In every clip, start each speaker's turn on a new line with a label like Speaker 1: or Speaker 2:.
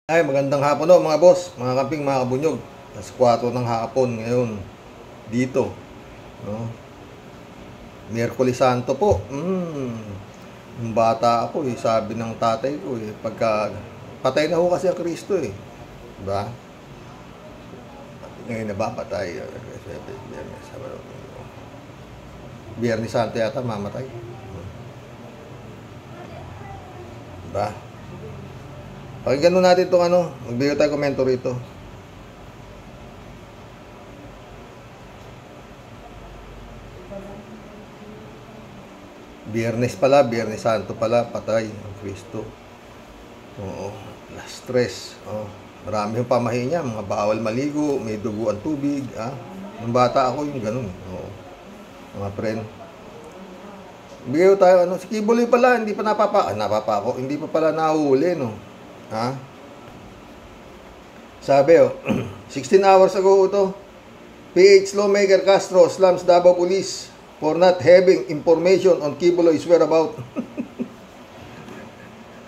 Speaker 1: Ay, magandang hapon no, mga boss, mga kamping, mga kabunyog. Alas 4 ng hapon ngayon dito, no? Miyerkules Santo po. Yung bata ako, sabi ng tatay ko, pagka patay na ho kasi ang Kristo, diba? Ngayon na ba patay? Biyernes Santo yata mamatay. Diba? Pakinggan natin itong magbigay tayo komento rito. Biyernes pala, Biyernes Santo pala, patay ang Kristo. Oo, stress. Marami yung pamahiin niya, mga bawal maligo, may dugo ang tubig. Nung bata ako, yung ganun. Oo, mga friend. Bigay tayo, si Kibuloy pala, hindi pa napapa ako, hindi pa pala nahuli, no? Sabi 16 hours ago ito, PH lawmaker Castro slams Davao Police for not having information on Kibuloy's whereabouts.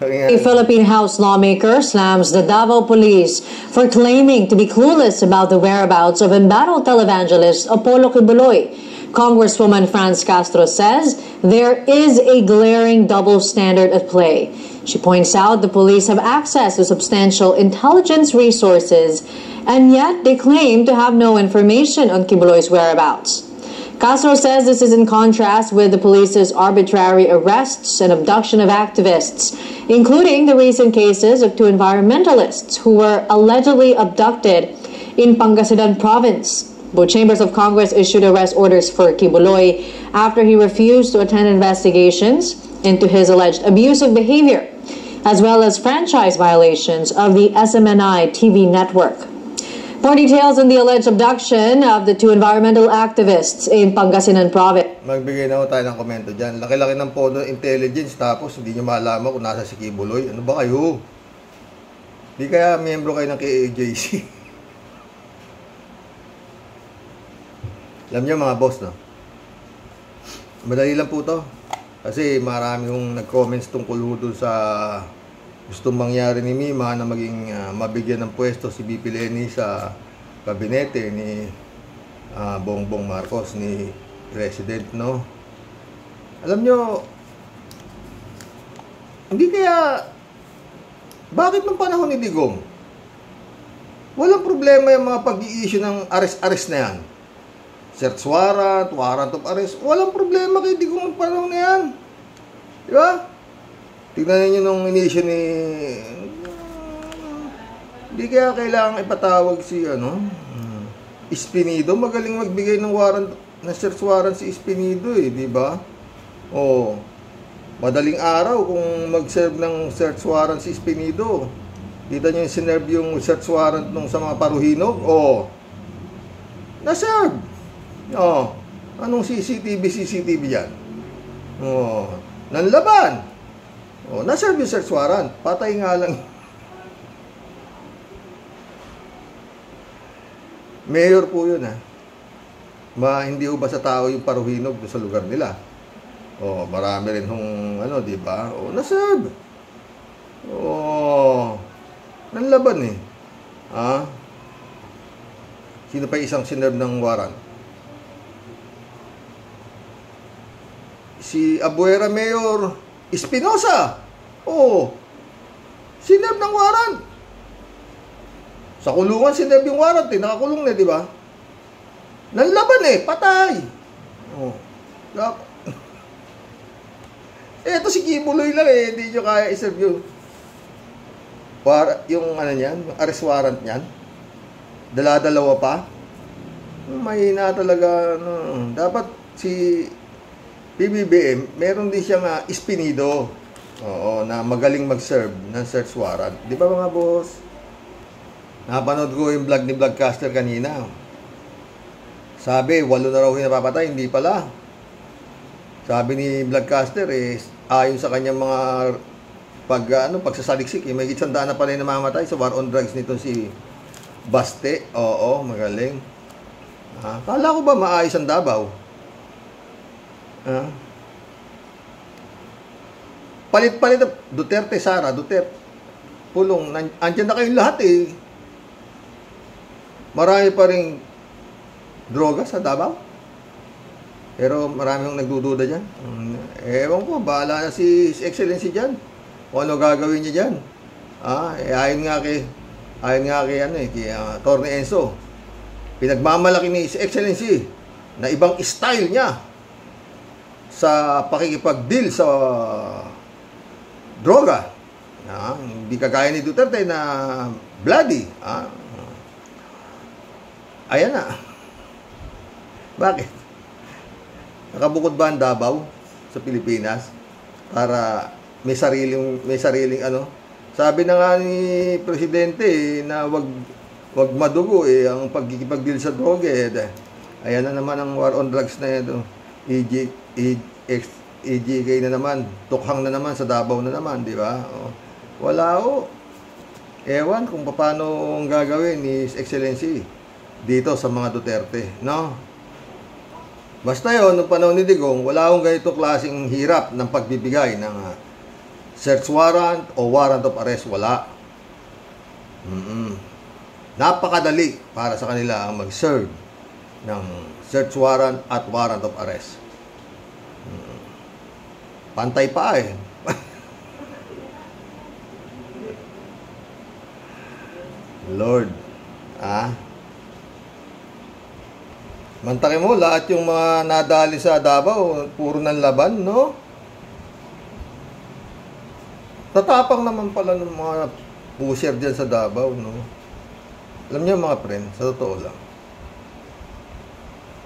Speaker 2: A Philippine House lawmaker slams the Davao Police for claiming to be clueless about the whereabouts of embattled televangelist Apollo Kibuloy. Congresswoman Franz Castro says there is a glaring double standard at play. She points out the police have access to substantial intelligence resources, and yet they claim to have no information on Kibuloy's whereabouts. Castro says this is in contrast with the police's arbitrary arrests and abduction of activists, including the recent cases of 2 environmentalists who were allegedly abducted in Pangasinan province. Both chambers of Congress issued arrest orders for Kibuloy after he refused to attend investigations into his alleged abusive behavior, as well as franchise violations of the SMNI TV network. More details on the alleged abduction of the 2 environmental activists in Pangasinan province.
Speaker 1: Magbigay na tayo ng komento dyan. Laki-laki ng pondo intelligence tapos hindi nyo malaman kung nasa si Kibuloy. Ano ba kayo? Di kaya miyembro kayo ng KAJC? Alam nyo mga boss, no? Madali lang po to. Kasi marami yung nag-comments tungkol doon sa gustong mangyari ni Mima na maging mabigyan ng pwesto si BP Leni sa kabinete ni Bongbong Marcos, ni President, no? Alam nyo, hindi kaya, bakit nung panahon ni Digong, walang problema yung mga pag-i-issue ng arrest na yan. Search warrant, warrant of arrest, walang problema kay Digong ang panahon na yan. Di ba? Tignan ninyo nung inisyo ni... Hindi kaya kailangan ipatawag si, Espinido. Magaling magbigay ng warrant, na search warrant si Espinido, di ba? Madaling araw kung mag-serve ng search warrant si Espinido. Kita nyo yung sinerve yung search warrant nung sa mga paruhinog? Na-serve. Anong CCTV yan? Nanlaban. Na-serve yung search warrant. Patay nga lang. Mayor po yun, hindi ho ba sa tao yung paruhinog sa lugar nila? Marami rin hong, di ba? Na-serve. Nanlaban Sino pa isang sinerve ng warrant? Si Abuera Mayor Espinosa. Sinerve ng warrant. Sa kulungan sinerve yung warrant, nakakulong na, di ba? Nanlaban patay. Eto si Kibuloy lang hindi nyo kaya iserve yung arrest warrant niyan. Dala-dalawa pa. Mahina talaga. Dapat si PBBM, meron din siyang Espinido. Na magaling mag-serve ng search warrant. Di ba mga boss? Napanood ko yung vlog ni Vlogcaster kanina. Sabi, 8 na raw napapatay. Hindi pala. Sabi ni Vlogcaster, ayon sa kanyang mga pagsasaliksik, may 100 na pala yung namamatay sa war on drugs nito si Baste. Magaling. Kala ko ba maayos ang Davao? Palit-palit Duterte, Sara, Duterte. pulong. Andyan na kayong lahat eh. Marami pa rin droga sa Davao. Pero marami yung nagdududa dyan. Ewan ko, bahala na si Excellency dyan. Kung ano gagawin niya dyan. Ayon nga kay Torne Enzo. Pinagmamalaki ni Excellency na ibang style niya sa pakikipag-deal sa droga. Hindi kagaya ni Duterte na bloody. Ayan na. Bakit? Nakabukod ba ang Davao sa Pilipinas para may sariling ano? Sabi na nga ni Presidente na wag madugo ang pagkikipag-deal sa droga Ayan na naman ang war on drugs na ito. EJK na naman, tukhang na naman sa Davao na naman, di ba? Wala ewan kung paano ang gagawin ni Excellency dito sa mga Duterte, no? Basta yon, noong panahon ni Digong, wala akong ganito klaseng hirap ng pagbibigay ng search warrant o warrant of arrest, wala. Napakadali para sa kanila ang mag-serve ng search warrant at warrant of arrest. Pantay pa Lord, Mantake mo, lahat yung mga nadali sa Davao, puro ng laban, no? Tatapang naman pala ng mga pusher dyan sa Davao, no? Alam niyo mga friend, sa totoo lang.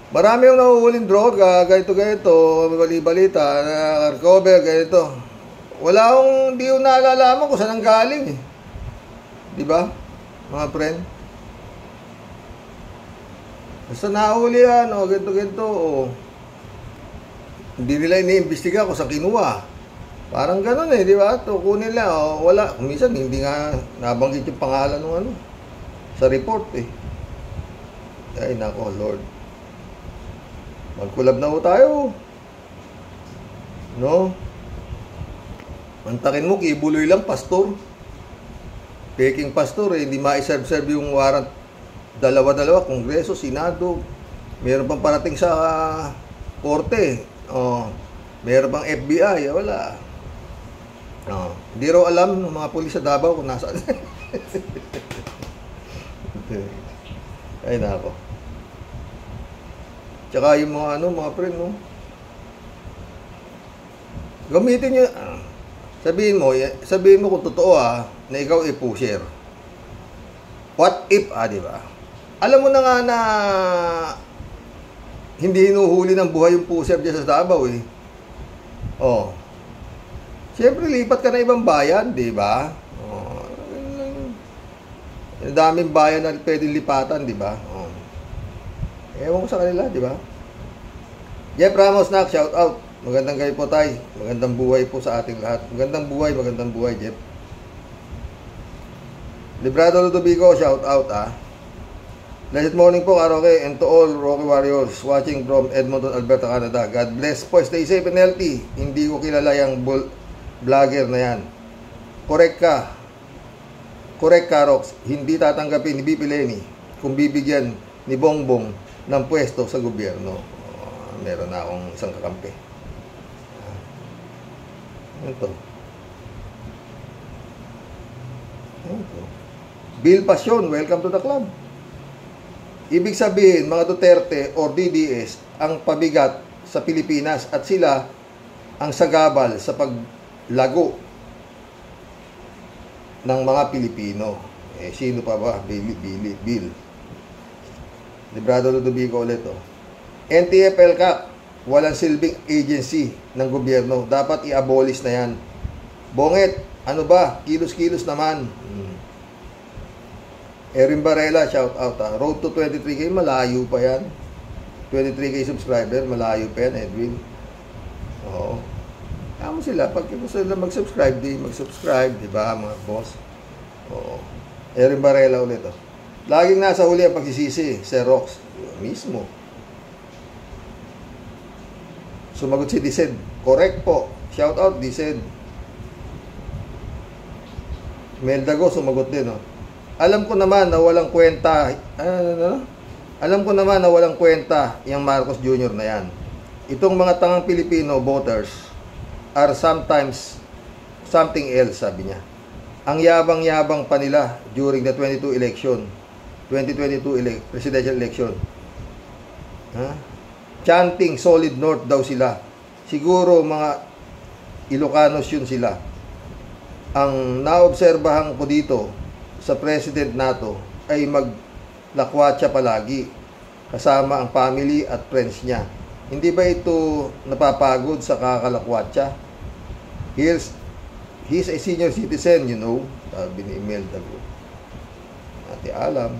Speaker 1: Marami yung nahuhuling droga, ganito, bali-balita, recover, ganito. Wala akong, di yung naalalaman kung saan ang galing, eh. Di ba, mga friend? Basta nahuli yan, ganito, hindi nila iniimbestiga kung sa kinuha. Parang ganun di ba? Kunin nila, wala. Minsan, hindi nga nabanggit yung pangalan ng sa report, Ay, nako, Lord. Magkulab na tayo. No? Mantakin mo, kibuloy lang, pastor. Peking pastor, hindi ma-serve yung warrant. Dalawa-dalawa, Kongreso, Senado. Meron pang parating sa korte. Meron pang FBI. Wala. Hindi raw alam ng mga pulis sa Davao kung nasaan. Ay, nako. Tsaka yung mga mga friend, no? Gamitin nyo, sabihin mo kung totoo, na ikaw pusher. What if, di ba? Alam mo na nga na hindi hinuhuli ng buhay yung pusher dyan sa Davao, Siyempre, lipat ka na ibang bayan, di ba? Daming bayan na pwedeng lipatan, di ba? Ewan ko sa kanila, di ba? Jeff Ramos, shout out. Magandang gabi po tayo. Magandang buhay po sa ating lahat. Magandang buhay, Jeff. Librado Ludovico, shout out, Blessed morning po, Karoke, and to all Rocky Warriors watching from Edmonton, Alberta, Canada. God bless po. Stay safe and healthy. Hindi ko kilala yung vlogger na yan. Correct ka, Rox. Hindi tatanggapin ni BP Lenny kung bibigyan ni Bongbong ng pwesto sa gobyerno. Meron na akong isang kakampi. Ito. Bill Passion, welcome to the club. Ibig sabihin, mga Duterte or DDS ang pabigat sa Pilipinas at sila ang sagabal sa paglago ng mga Pilipino. Sino pa ba? Bill. Librado Ludovico ulit, NTF-ELCAC, walang silbing agency ng gobyerno. Dapat i-abolish na yan. Bonget, ano ba? Kilos-kilos naman. Erin Barela, shout out. Road to 23K, malayo pa yan. 23K subscriber, malayo pa yan, Edwin. Kamo sila, pag gusto nila mag-subscribe, di ba, mga boss? Erin Barela ulit, Laging nasa huli ang pagsisisi, Sir Rox. Mismo. Sumagot si Diced. Correct po. Shout out, Diced. Meldago sumagot din, no? Alam ko naman na walang kwenta, Alam ko naman na walang kwenta yung Marcos Jr. na yan. Itong mga tangang Pilipino voters are sometimes something else, sabi niya. Ang yabang-yabang pa nila during the 2022 presidential election. Chanting solid north daw sila. Siguro mga Ilocanos yun sila. Ang naobserbahan ko dito sa President nato ay maglakwatsa palagi kasama ang family at friends niya. Hindi ba ito napapagod sa kakalakwatsa? He's a senior citizen, you know, sabi ni Imelda ko. Ate alam.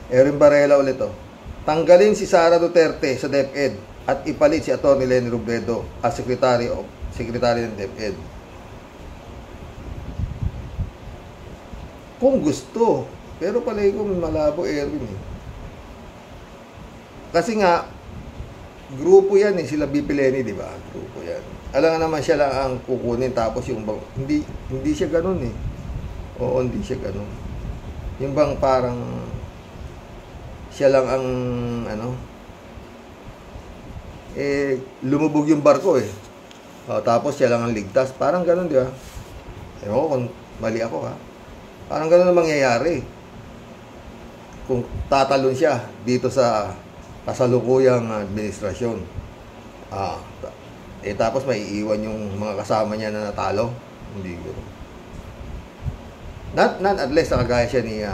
Speaker 1: Erin Barela ulit, oh. Tanggalin si Sara Duterte sa DepEd at ipalit si Atty. Leni Robredo as Secretary ng DepEd. Kung gusto. Pero palagi ko malabo, Erwin. Kasi nga, grupo yan eh, sila BP Leni, di ba? Grupo yan. Alam nga naman siya lang ang kukunin, tapos yung bang, hindi siya ganun eh. Oo, hindi siya ganun. Yung bang parang siya lang ang lumubog yung barko eh. Tapos siya lang ang ligtas. Parang ganun, di ba? Ewan ko kung mali ako, ha. Parang ganun ang mangyayari kung tatalon siya dito sa kasalukuyang administrasyon. Tapos may iiwan yung mga kasama niya na natalo. Hindi ko. Not unless nakagaya siya ni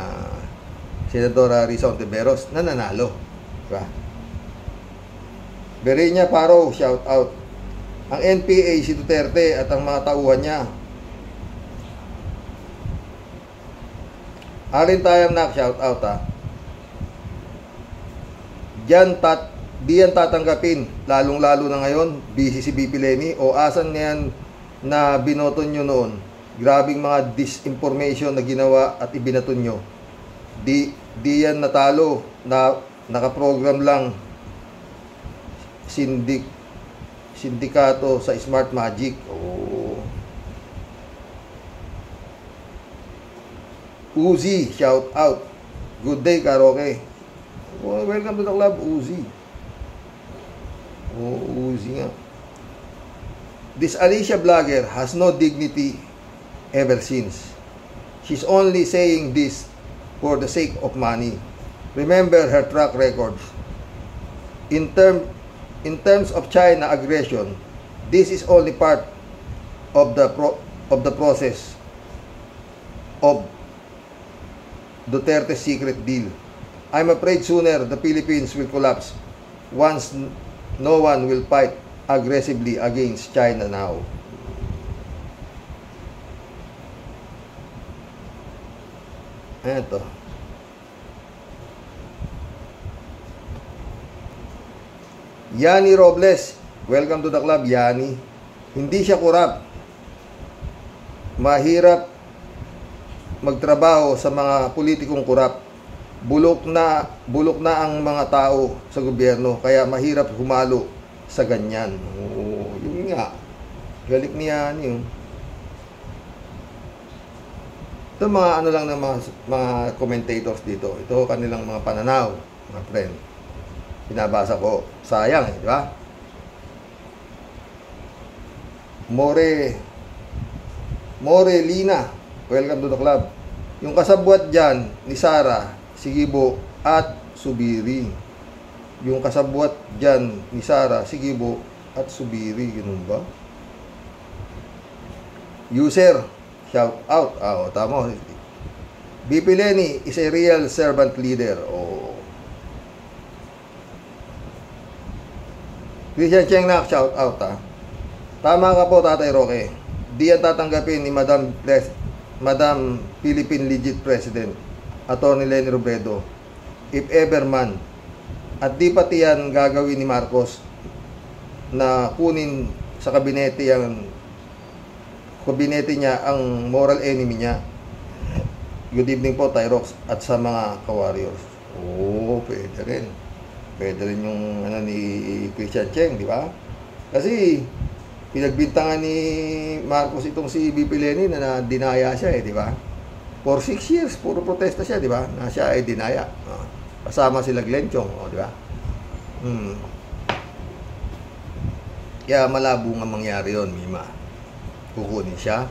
Speaker 1: Senadora Risa Ontiveros na nanalo. Diba? Berinya Paro, shout out. Ang NPA, si Duterte at ang mga tauhan niya. Alin tayong nak, shout out, ha. Di yan tatanggapin, lalong-lalo na ngayon, busy si BP Leni, o asan ngayon na binoton nyo noon? Grabing mga disinformation na ginawa at ibinaton nyo. Di yan natalo, na nakaprogram lang sindikato sa Smart Magic. Uzi, shout out. Good day, karaoke. Welcome to the club, Uzi. Uzi nga. This Alicia vlogger has no dignity ever since. She's only saying this for the sake of money. Remember her track records. In terms of China aggression, this is only part of the process of Duterte's secret deal. I'm afraid sooner the Philippines will collapse once no one will fight aggressively against China now. Eto. Yani Robles, welcome to the club, Yani. Hindi siya kurap. Mahirap magtrabaho sa mga politikong kurap. Bulok na ang mga tao sa gobyerno, kaya mahirap humalo sa ganyan. Yun nga. Galik niya yun. Ito mga lang ng mga commentators dito. Ito kanilang mga pananaw, mga friend. Binabasa ko. Sayang di ba? More Lina, welcome to the club. Yung kasabwat dyan ni Sara Sigibo at Subiri. Yung kasabwat dyan ni Sara Sigibo at Subiri. Ganun ba? User, shout out. Tama. BP Leni is a real servant leader. Christian Cheng Nak, shout out, ha. Tama ka po, Tatay Roque. Di yan tatanggapin ni Madam Philippine Legit President Atty. Leni Robredo, if ever man. At di pati yan gagawin ni Marcos na kunin sa kabinete niya ang moral enemy niya. Good evening po, Tyrox, at sa mga ka-warriors. Pwede rin. Pwede rin yung ni Christian Cheng, di ba? Kasi Pinagbintangan ni Marcos itong si BP Leni na dinaya siya di ba? For 6 years, puro protesta siya, di ba? Na siya ay dinaya. Kasama sila Glenn Chong, di ba? Kaya malabo nga mangyari yon, Mima. Kukunin siya.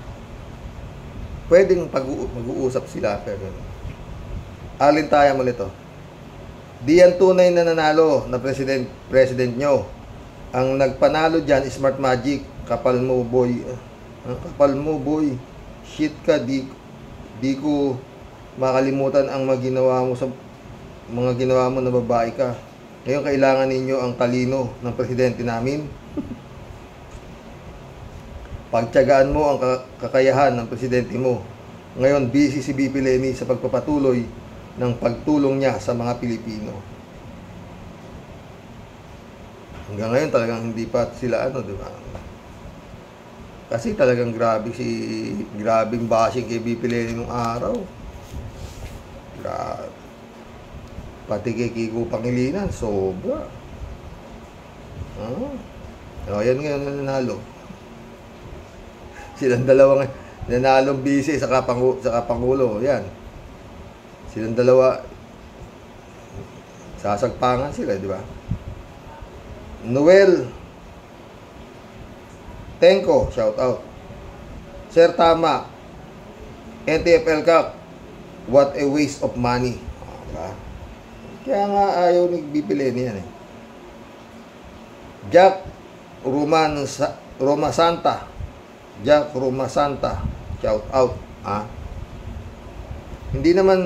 Speaker 1: Pwedeng mag-uusap sila, pero alin tayo ulit to. Di yan tunay na nanalo na president nyo. Ang nagpanalo dyan, Smart Magic. Kapal mo, boy. Kapal mo, boy. Shit ka, di ko makalimutan ang mga ginawa mo na babae ka. Ngayon kailangan ninyo ang talino ng presidente namin. Pagtiyagaan mo ang kakayahan ng presidente mo. Ngayon busy si BP Leni sa pagpapatuloy ng pagtulong niya sa mga Pilipino. Hanggang ngayon talagang hindi pa sila di ba? Kasi talagang grabing bashing kay BP Leni nung araw. Grabe. Pati kay Kiko Pangilinan, sobra. Yan ngayon nanalo. Silang dalawa nanalong busy sa Pangulo. Yan. Silang dalawa sasagpangan sila, di ba? Noel Tenko, shout out. Sir, tama. NTFL Cup, what a waste of money. Diba? Kaya nga ayaw ni BP Leni yan eh. Jack Roma Santa, shout out. Hindi naman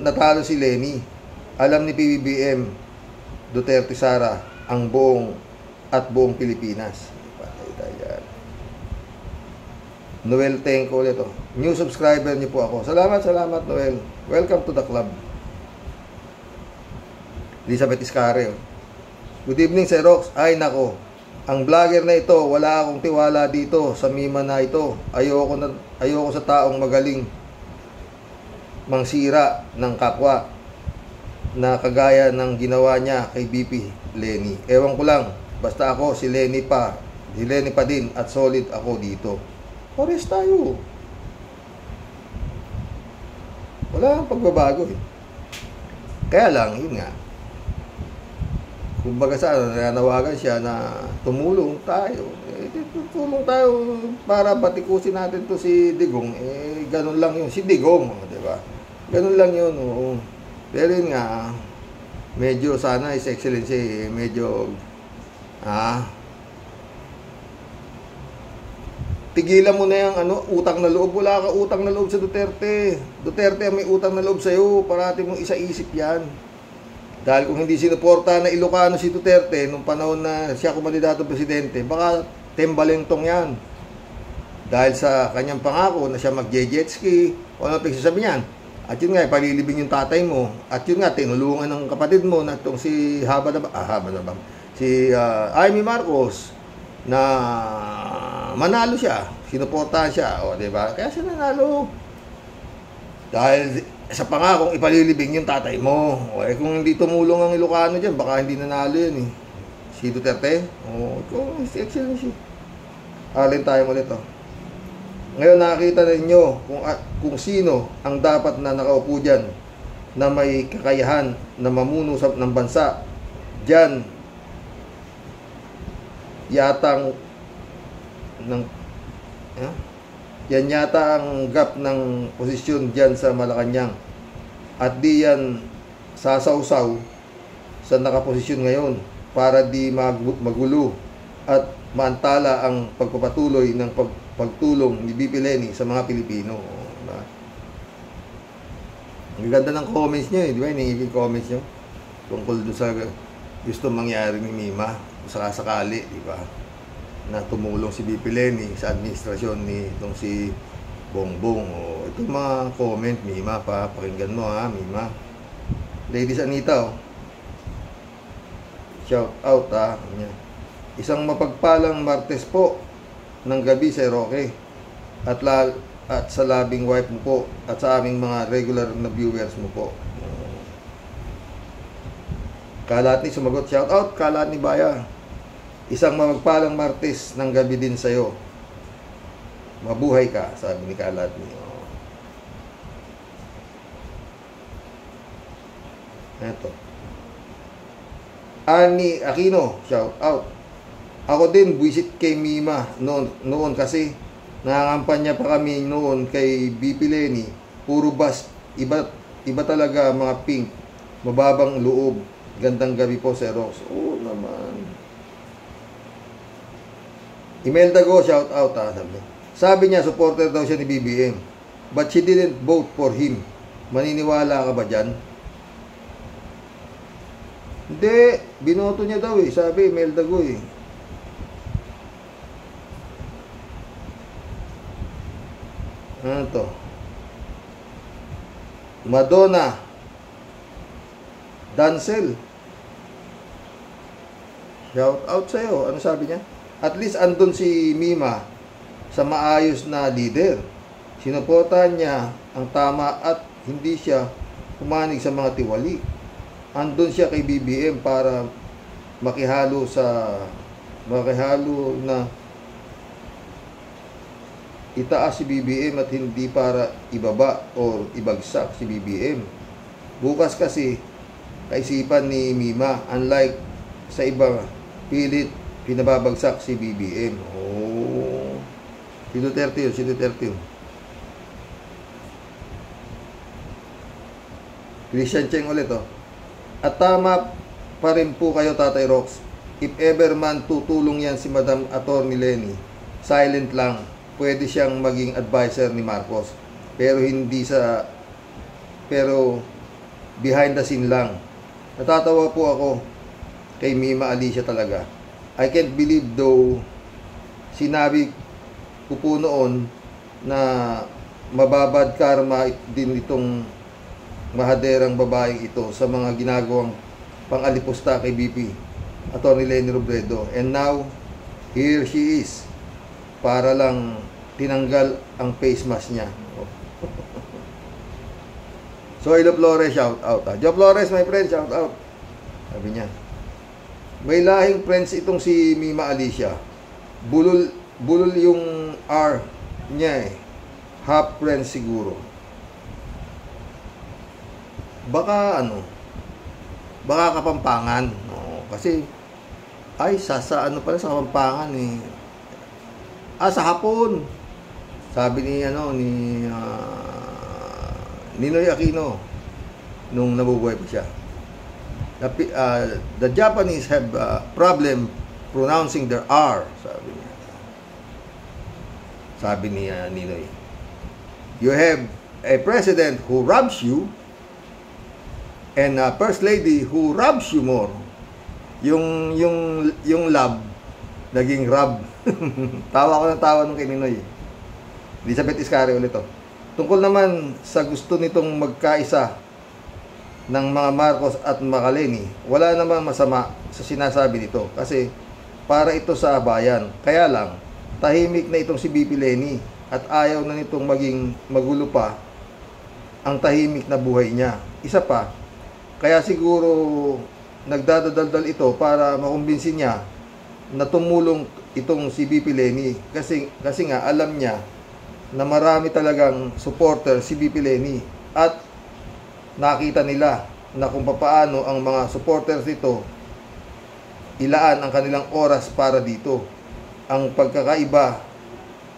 Speaker 1: natalo si Leni. Alam ni PBBM Duterte Sara ang buong Pilipinas. Patay tayo. Noel Tenko ulit. New subscriber niyo po ako. Salamat Noel. Welcome to the club. Elizabeth Iscare. Good evening, Sir Rox. Ay nako. Ang vlogger na ito, wala akong tiwala dito sa Mima na ito. Ayoko sa taong magaling mangsira ng kapwa na kagaya ng ginawa niya kay BP Leni. Ewan ko lang, basta ako si Leni pa din at solid ako dito. Pares tayo. Wala ang pagbabago eh. Kaya lang, yun nga. Kumbaga nanawagan siya na tumulong tayo. Tumulong tayo para batikusin natin to si Digong. Ganun lang yun. Si Digong, di ba? Ganun lang yun. Oo. Pero yun nga, medyo sana His Excellency, medyo, tigilan mo na yung utang na loob. Wala ka utang na loob sa Duterte. Duterte may utang na loob sa'yo. Parati mong isa-isip yan. Dahil kung hindi sinuporta na Ilocano si Duterte nung panahon na siya kumandidato presidente, baka tembalentong yan. Dahil sa kanyang pangako na siya mag-jet ski, o ano pagsasabi niyan. At yun nga, palilibing yung tatay mo. At yun nga, tinulungan ng kapatid mo na itong si si Amy Marcos na manalo siya. Sinuportahan siya. O, diba? Kaya siya nanalo. Dahil sa pangakong ipalilibing yung tatay mo. O, kung hindi tumulong ang Ilocano dyan, baka hindi nanalo yan eh. Si Duterte. O, kung si Excellency. Alin tayo ulit Ngayon nakita ninyo kung sino ang dapat na nakaupo dyan na may kakayahan na mamuno ng bansa. Dyan yatang yan yata ang gap ng posisyon dyan sa Malacanang. At di yan sasawsaw sa nakaposisyon ngayon para di magulo at maantala ang pagpapatuloy ng pagtulong ni BP Leni sa mga Pilipino. Diba? Ang ganda ng comments nyo di ba? Yung comments nyo tungkol doon sa gusto mangyari ni Mima sakasakali, di ba? Na tumulong si BP Leni sa administrasyon ni itong si Bongbong. O, itong mga comment, Mima, pakinggan mo Mima. Ladies Anita, shout out Isang mapagpalang Martes po ng gabi sa Roque at sa labing wife mo po at sa aming mga regular na viewers mo po. Kalat ni sumagot, shout out Kalat ni Baya. Isang mapagpalang Martes ng gabi din sa'yo. Mabuhay ka, sabi ni Kaladni. Eto. Ani Aquino, shout out. Ako din, buwisit kay Mima noon kasi nangangampanya pa kami noon kay BP Lenny. Puro bus, iba talaga mga pink. Mababang loob. Gandang gabi po, Sir Rox. Oo naman. Imelda Go, shout out ha, sabi niya, supporter daw siya ni BBM. But she didn't vote for him. Maniniwala ka ba dyan? Hindi, binoto niya daw eh. Sabi, Imelda Go eh. Ano to? Madonna Dancel, shout out sa'yo. Ano sabi niya? At least andun si Mima sa maayos na leader. Sinuportahan niya ang tama at hindi siya humanig sa mga tiwali. Andun siya kay BBM para makihalo na itaas si BBM at hindi para ibaba o ibagsak si BBM. Bukas kasi kaisipan ni Mima, unlike sa iba, pilit pinababagsak si BBM. Oh. Si Duterte yun. Christian Cheng ulit oh. At tama pa rin po kayo, Tatay Rox. If ever man tutulong yan si Madam Atty. Lenny, silent lang. Pwede siyang maging advisor ni Marcos. Pero behind the scene lang. Natatawa po ako kay Mima Alicia talaga. I can't believe though, sinabi ko po noon na mababad karma din itong mahaderang babaeng ito sa mga ginagawang pang-alipusta kay BP Atty. Lenny Robredo. And now, here she is. Para lang tinanggal ang face mask niya. So, Ilo Flores, shout out. Joe Flores, my friend, shout out. Sabi niya, may lahing friends itong si Mima Alicia. Bulol yung R niya eh. Half friends siguro. Baka Kapampangan. No, kasi sa sa Kapampangan eh. Sa Hapon. Sabi ni Ninoy Aquino nung nabubuhay pa siya. The Japanese have a problem pronouncing their R, sabi ni Ninoy. You have a president who robs you and a first lady who robs you more. Yung love naging rob. Tawa nung kay Ninoy. Elizabeth Iscari ulit to. Tungkol naman sa gusto nitong magkaisa ng mga Marcos at Makaleni, wala namang masama sa sinasabi nito kasi para ito sa bayan. Kaya lang, tahimik na itong si BP Lenny at ayaw na nitong maging magulo pa ang tahimik na buhay niya. Isa pa, kaya siguro nagdadadaldal ito para makumbinsin niya na tumulong itong si BP Lenny kasi nga alam niya na marami talagang supporter si BP Lenny at nakita nila na kung paano ang mga supporters nito ilaan ang kanilang oras para dito. Ang pagkakaiba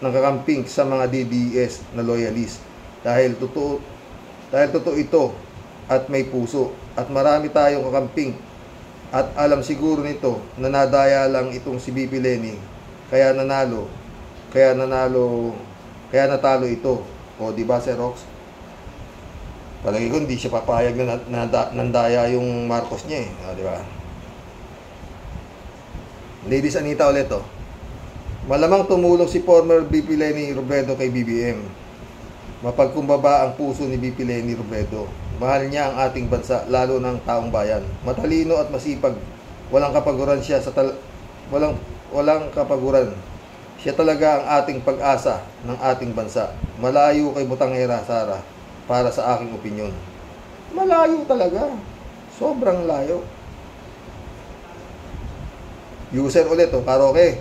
Speaker 1: ng kakamping sa mga DDS na loyalist. Dahil totoo ito at may puso. At marami tayong kakamping at alam siguro nito na nadaya lang itong si BP Lenny. Kaya natalo ito. O diba, Sir Rox? Palagi ko hindi siya papayag na nandaya yung Marcos niya eh. O, diba? Ladies Anita ulit oh. Malamang tumulong si former BP Lenny Robredo kay BBM. Mapagkumbaba ang puso ni BP Lenny Robredo. Mahal niya ang ating bansa, lalo ng taong bayan. Matalino at masipag. Walang kapaguran siya sa walang kapaguran. Siya talaga ang ating pag-asa ng ating bansa. Malayo kay Butangera, Sara, para sa aking opinyon. Malayo talaga. Sobrang layo. User ulit, karaoke.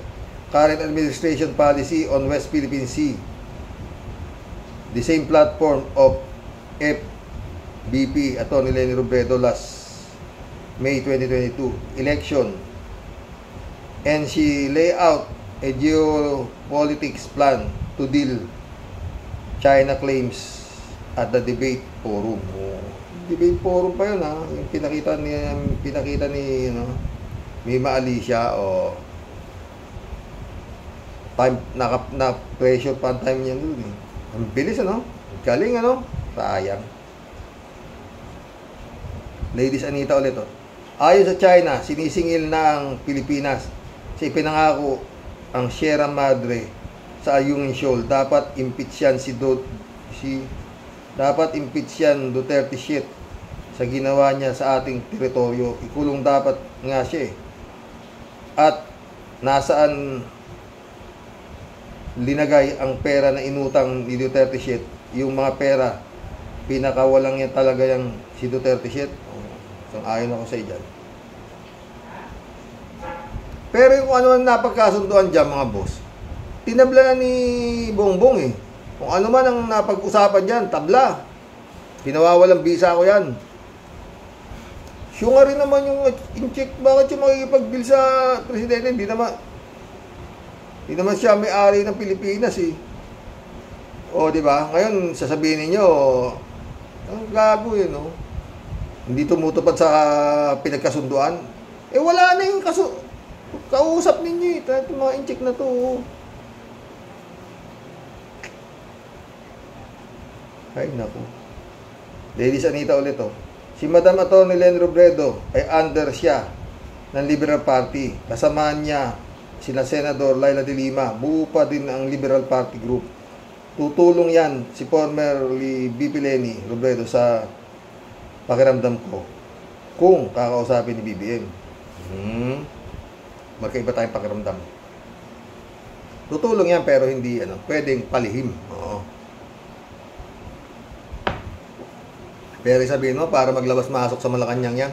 Speaker 1: Current administration policy on West Philippine Sea. The same platform of FBP, Atty. Leni Robredo last May 2022 election. And she lay out a geopolitics plan to deal China claims at the debate forum. Debate forum pa yun, ha? Yung pinakita ni Mima Alicia, time, na-pressure pa ang time niya doon, eh. Ang bilis, galing, sayang. Ladies Anita ulit, ayon sa China, sinisingil na ang Pilipinas sa ipinangako ang Sierra Madre sa Ayungin Shoal. Dapat impeach yan dapat impeach yan Duterte shit sa ginawa niya sa ating teritoryo. Ikulong dapat nga siya, eh. At nasaan linagay ang pera na inutang ni Duterte shit? Yung mga pera, pinakawalang yan talaga yung si Duterte shit. Sang-ayon ako sa iyan. Pero yung ano ang napagkasunduan dyan, mga boss, tinabla na ni Bongbong, eh. Kung ano man ang napag-usapan dyan, tabla. Pinawawalang bisa ko yan. Siya nga rin naman yung in-check, bakit siya makikipag-deal sa presidente? Hindi naman siya may-ari ng Pilipinas, eh. O, di ba? Ngayon, sasabihin ninyo, ang gago yun, no? Hindi tumutupad sa pinagkasunduan. Eh, wala na yung kausap ninyo, eh. Itong mga in-check na to, Ay, naku. Ladies Anita ulit, si Madam Atty. Leni Robredo ay under siya ng Liberal Party. Kasamahan niya sina Senador Laila de Lima. Buo pa din ang Liberal Party Group. Tutulong yan si formerly VP Leni Robredo sa pakiramdam ko kung kakausapin ni BBM. Magkaiba tayong pakiramdam. Tutulong yan pero hindi pwedeng palihim. Oo. Pero sabihin mo, para maglabas-masok sa Malacanang yan,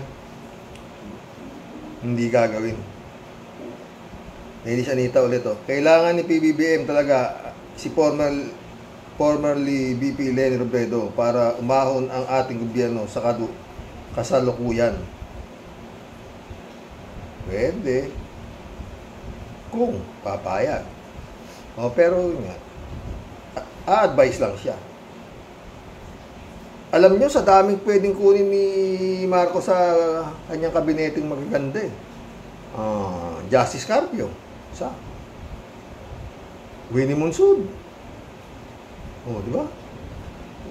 Speaker 1: hindi gagawin. Ladies Anita ulit, kailangan ni PBBM talaga si formerly VP Leni Robredo para umahon ang ating gobyerno sa kasalukuyan. Pwede. Kung papayag. Pero nga, a-advise lang siya. Alam nyo, sa daming pwedeng kunin ni Marcos sa kanyang kabineting magaganda, eh. Justice Carpio. Isa. Winnie Monsud. Di ba?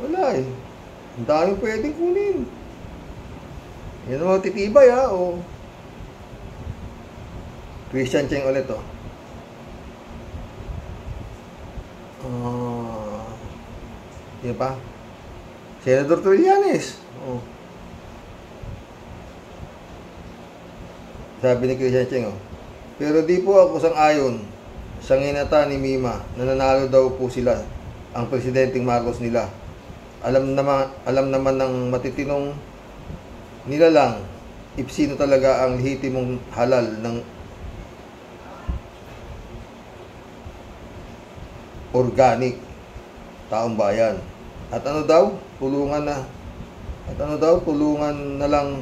Speaker 1: Wala, eh. Ang daming pwedeng kunin. Yan ang mga titibay, ha. Christian Cheng ulit, Yan pa. Senador Trillanes. Sabi ni Christian Cheng, pero di po ako sang-ayon sa nginata ni Mima na nanalo daw po sila ang presidenteng Marcos nila. Alam naman ng matitinong nila lang if sino talaga ang lehitimong halal ng organic taong bayan. At tulungan na lang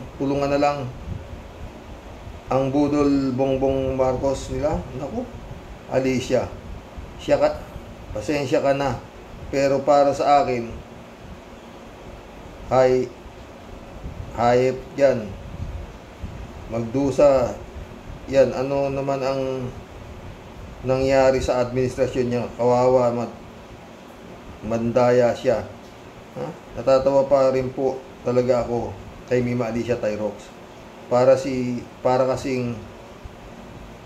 Speaker 1: ang budol Bongbong Marcos nila. Naku, Alicia, pasensya ka na, pero para sa akin hayop yan, magdusa yan. Ano naman ang nangyari sa administrasyon niya? Kawawa, mandaya siya. Natatawa pa rin po talaga ako kay Mima Alicia Tyrox. Para kasing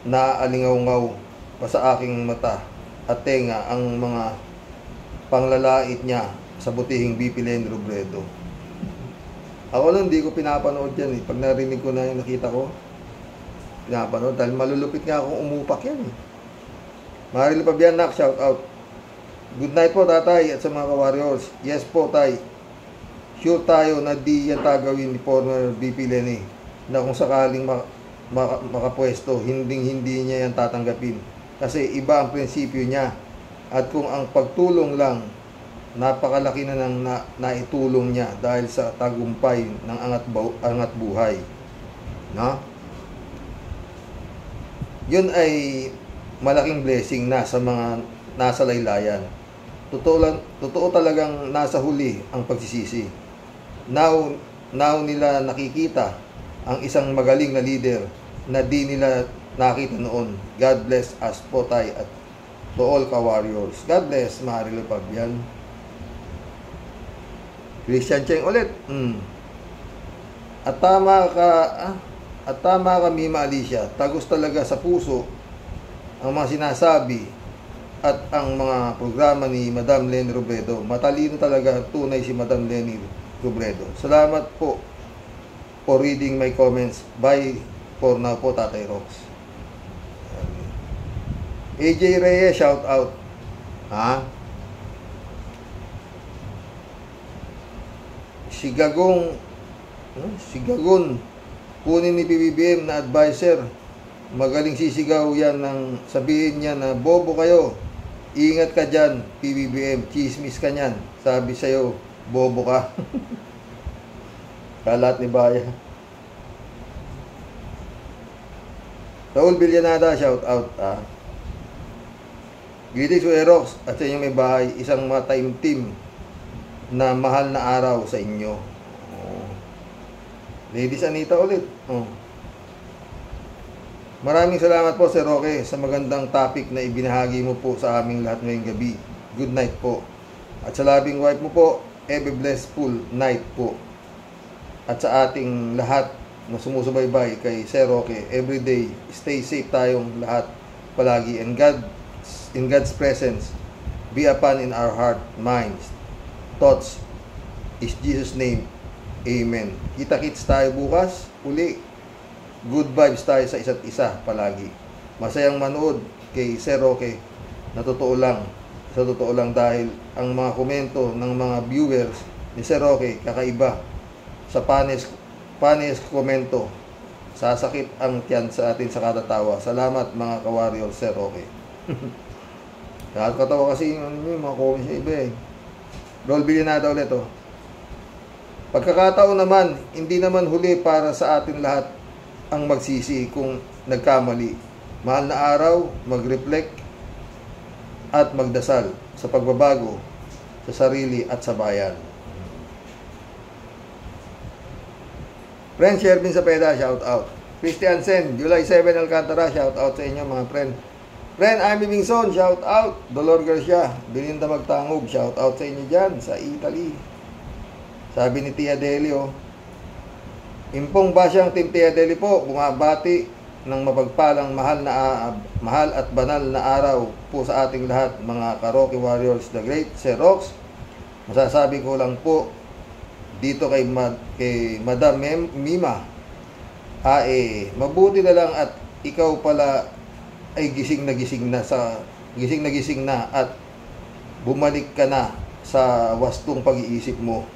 Speaker 1: naaalingaw-ngaw pa sa aking mata at tenga ang mga panglalait niya sa butihing VP Leni Robredo. Ako lang, hindi ko pinapanood yan, eh. Pag narinig ko na yung nakita ko, pinapanood. Dahil malulupit nga akong umupak yan, eh. Marilo Pabianak, shout out. Good night po, tatay, at sa mga ka-warriors. Yes po, tay. Sure tayo na di yan tagawin ni former VP Leni na kung sakaling makapwesto, hindi niya yan tatanggapin. Kasi iba ang prinsipyo niya. At kung ang pagtulong lang, napakalaki na ng naitulong niya dahil sa tagumpay ng angat buhay. No? Yun ay malaking blessing na sa mga nasa laylayan. Totoo talagang nasa huli ang pagsisisi. Now nila nakikita ang isang magaling na leader na di nila nakita noon. God bless us po tayo at to all ka-warriors. God bless, Marilo Pabian. Christian Cheng ulit. At tama ka, Mima Alicia. Tagos talaga sa puso ang mga sinasabi at ang mga programa ni Madam Leni Robredo. Matalino talaga, tunay si Madam Leni Robredo. Salamat po for reading my comments. Bye for now po, Tatay Rox. AJ Reyes, shout out. Sigagon, kunin ni PBBM na advisor. Magaling sisigaw yan ng sabihin niya na bobo kayo. Ingat ka dyan, PBBM. Chismis ka niyan. Sabi sa'yo, bobo ka. Kalat ni Baya. Raul Villanada, shout out. Greetings to Erox at sa inyong may bahay. Isang time team na mahal na araw sa inyo. Ladies Anita ulit. Maraming salamat po, Sir Roque, sa magandang topic na ibinahagi mo po sa aming lahat ngayong gabi. Good night po. At sa loving wife mo po, every blessful night po. At sa ating lahat na sumusubaybay kay Sir Roque, everyday, stay safe tayong lahat palagi. And in God's presence, be upon in our heart, minds, thoughts, is Jesus' name. Amen. Kita-kits tayo bukas, uli. Good vibes tayo sa isa't isa palagi. Masayang manood kay Sir Roque na totoo lang. Sa totoo lang dahil ang mga komento ng mga viewers ni Sir Roque kakaiba. Sa panis komento, sasakit ang tiyan sa atin sa katatawa. Salamat mga ka-warrior, Sir Roque. Nakakatawa kasi yung mga comments niya iba eh. Roll Villanada ulit oh. Pagkakataon naman, hindi naman huli para sa atin lahat ang magsisi kung nagkamali. Mahal na araw, mag-reflect at magdasal sa pagbabago sa sarili at sa bayan. Friend Shervin Sapeda, shout out. Christian Sen, July 7 Alcantara, shout out sa inyo mga friend. Friend Amy Bingson, shout out. Dolor Garcia, Belinda Magtangog, shout out sa inyo dyan sa Italy. Sabi ni Tia Delio, Impong Basyang Team Tia Deli po, bumabati ng mapagpalang mahal at banal na araw po sa ating lahat, mga Ka-Roque Warriors, the great Sir Rox. Masasabi ko lang po dito kay Madam Mima, mabuti na lang at ikaw pala ay gising na gising na at bumalik ka na sa wastong pag-iisip mo.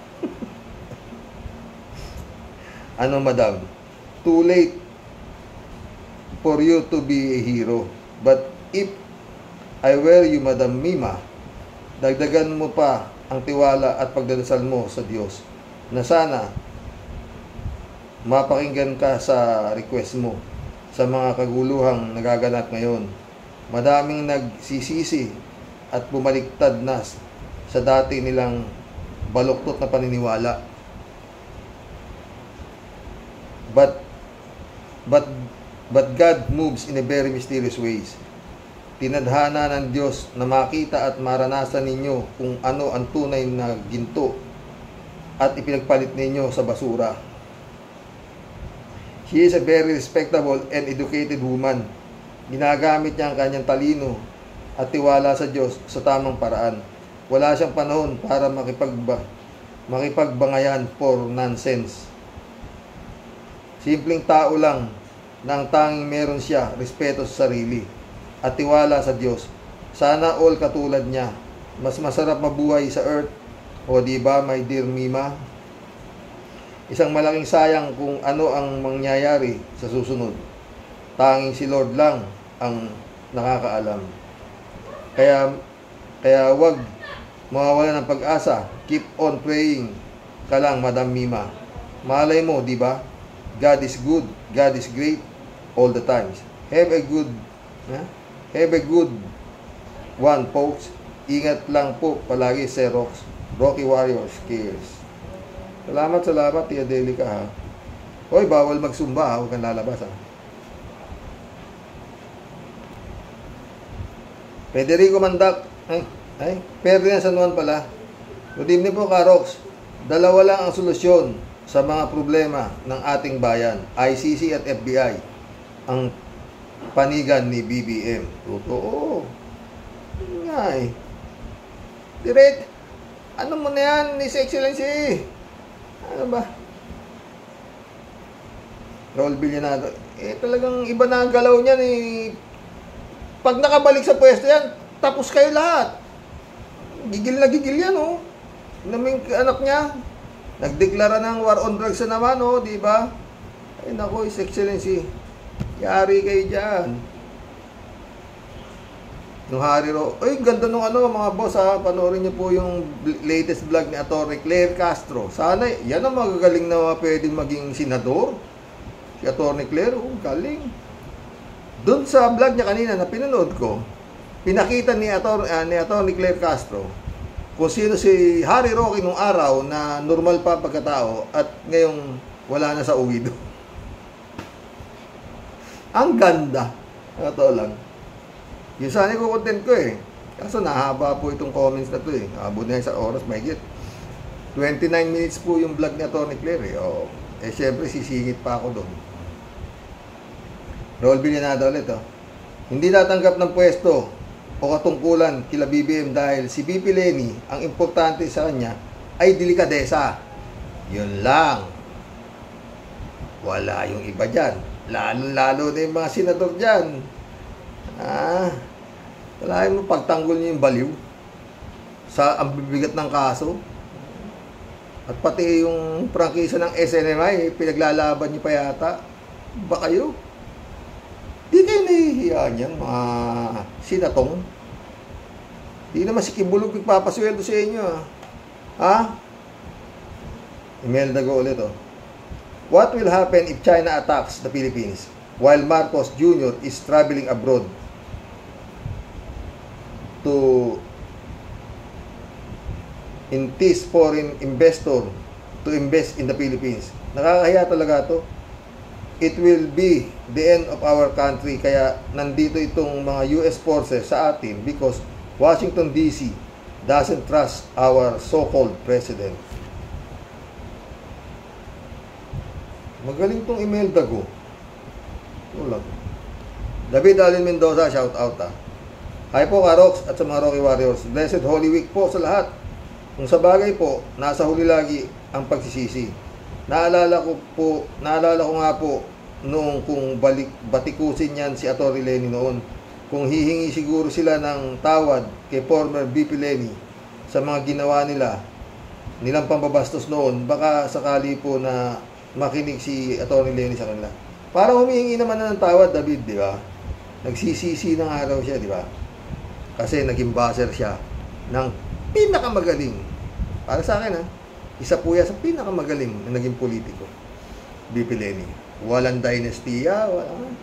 Speaker 1: Ano madam? Too late for you to be a hero. But if I were you, Madam Mima, dagdagan mo pa ang tiwala at pagdadasal mo sa Diyos na sana mapakinggan ka sa request mo sa mga kaguluhang nagaganap ngayon. Madaming nagsisisi at bumaliktad na sa dati nilang baluktot na paniniwala. But God moves in a very mysterious ways. Tinadhana ng Diyos na makita at maranasan ninyo kung ano ang tunay na ginto at ipinagpalit ninyo sa basura. She is a very respectable and educated woman. Ginagamit niya ang kanyang talino at tiwala sa Diyos sa tamang paraan. Wala siyang panahon para makipagbangayan for nonsense. Simpleng tao lang na ang tanging meron siya, respeto sa sarili at tiwala sa Diyos. Sana all katulad niya. Mas masarap mabuhay sa earth. O di ba, my dear Mima? Isang malaking sayang kung ano ang mangyayari sa susunod. Tanging si Lord lang ang nakakaalam. Kaya wag mawawala ng pag-asa. Keep on praying ka lang, Madam Mima. Malay mo, di ba? God is good, God is great all the times. Have a good one, folks. Ingat lang po palagi, Xerox. Rocky Warriors cares. Salamat, Tia Delica, ha. Hoy, bawal magsumba, ha. Huwag kang lalabas, ha. Federico Mandak. Ferdinand San Juan pala. Good evening po, Karox. Dalawa lang ang solusyon sa mga problema ng ating bayan, ICC at FBI. Ang panigan ni BBM. Totoo. Nga eh. Direct, ano mo na yan, His Excellency? Ano ba? Raul Villanado. Talagang iba na ang galaw niyan eh. Pag nakabalik sa pwesto yan, tapos kayo lahat. Gigil na gigil yan, oh. Naming anak niya, nagdeklara ng war on drugs na naman, oh, di ba? Ay, nako, His Excellency. Yari kayo dyan. Nung hari ro. Ay, ganda nung mga boss, ha. Panoorin niyo po yung latest vlog ni Atty. Claire Castro. Sana, yan ang magagaling na pwedeng maging senador. Si Atty. Claire, oh, galing. Doon sa vlog niya kanina na pinanood ko, pinakita ni Atty. Claire Castro kung sino si Harry Roque nung araw na normal pa pagkatao at ngayong wala na sa uwido. Ang ganda. Totoo lang. Yung sana ko content ko eh. Kaso nahaba po itong comments na to eh. Abot na sa oras, mahigit. 29 minutes po yung vlog ni Atty. Claire eh. Oh. Syempre sisingit pa ako doon. Raul Villanado ulit, oh. Hindi natanggap ng pwesto o katungkulan kila BBM dahil si BP Lenny, ang importante sa kanya ay delikadesa. Yun lang. Wala yung iba dyan. Lalo na yung mga senador dyan. Wala mo pagtanggol niyo yung baliw sa ang bibigat ng kaso. At pati yung prangkisa ng SNMI, pinaglalaban niyo pa yata. Ba kayo? Di kayo nahihiya niyan, mga sinatong. Di naman si Kibulog nagpapasweldo sa inyo, ha? Imelda go ulit, oh. What will happen if China attacks the Philippines while Marcos Jr. is traveling abroad to entice foreign investor to invest in the Philippines? Nakakahiya talaga to. It will be the end of our country. Kaya nandito itong mga US forces sa atin because Washington DC doesn't trust our so-called president. Magaling tong email dago. Wala. David Allen Mendoza, shout out, ha. Hi po, Karox, at sa mga Rocky Warriors. Blessed Holy Week po sa lahat. Kung sa bagay po, nasa huli lagi ang pagsisisi. Naalala ko nga po noong kung batikusin yan si Atty. Lenny noon. Kung hihingi siguro sila ng tawad kay former BP Lenny sa mga ginawa nilang pambabastos noon, baka sakali po na makinig si Atty. Lenny sa kanila. Para humihingi naman na ng tawad, David, di ba? Nagsisisi ng araw siya, di ba? Kasi naging buzzer siya ng pinakamagaling. Para sa akin, ha? Isa po yan sa pinakamagaling na naging politiko. BP Lenny. Walang dynastiya, walang...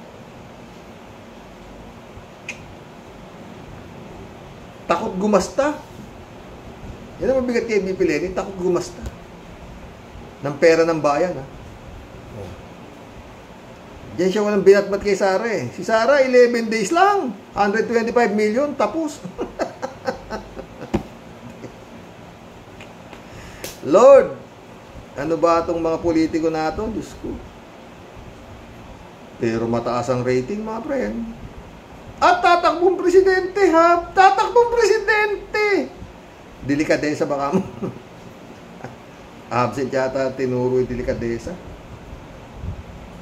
Speaker 1: Takot gumasta. Yan ang mabigat kay BP Lenny, takot gumasta. Ng pera ng bayan, ha? Oh. Diyan siya walang binatbat kay Sara, eh. Si Sara, 11 days lang. 125 million, tapos. Lord, ano ba itong mga politiko na ito? Diyos ko. Pero mataas ang rating, mga friend. At tatakbong presidente, ha? Tatakbong presidente! Delikadesa baka mo. Absent yata, tinuro yung delikadesa.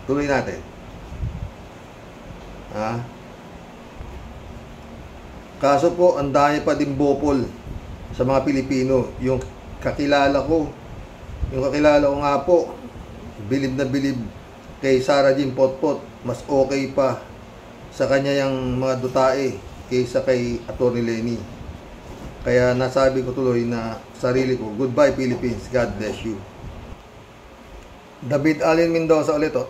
Speaker 1: Tuloy natin. Ha? Kaso po, ang dami pa din bopol sa mga Pilipino. Yung kakilala ko nga po, bilib na bilib kay Sara Jean Potpot, mas okay pa sa kanya yung mga dutae kaysa kay Atty. Lenny. Kaya nasabi ko tuloy na sarili ko, goodbye Philippines, God bless you. David Allen Mendoza ulit oh.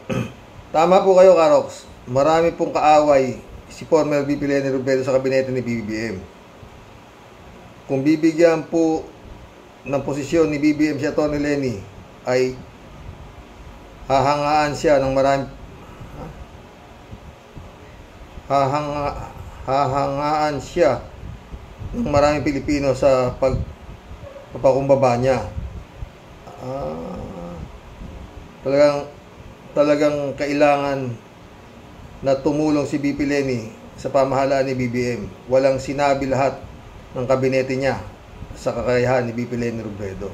Speaker 1: Tama po kayo, Karoks. Marami pong kaaway si former VP Leni Robredo sa kabinete ni BBM. Kung bibigyan po ng posisyon ni BBM si Atty. Lenny, ay hahangaan siya ng marami hahangaan siya ng maraming Pilipino sa pagpapakumbaba niya. Talagang kailangan na tumulong si VP Lenny sa pamahalaan ni BBM. Walang sinabi lahat ng kabinete niya sa kakayahan ni VP Leni Robredo.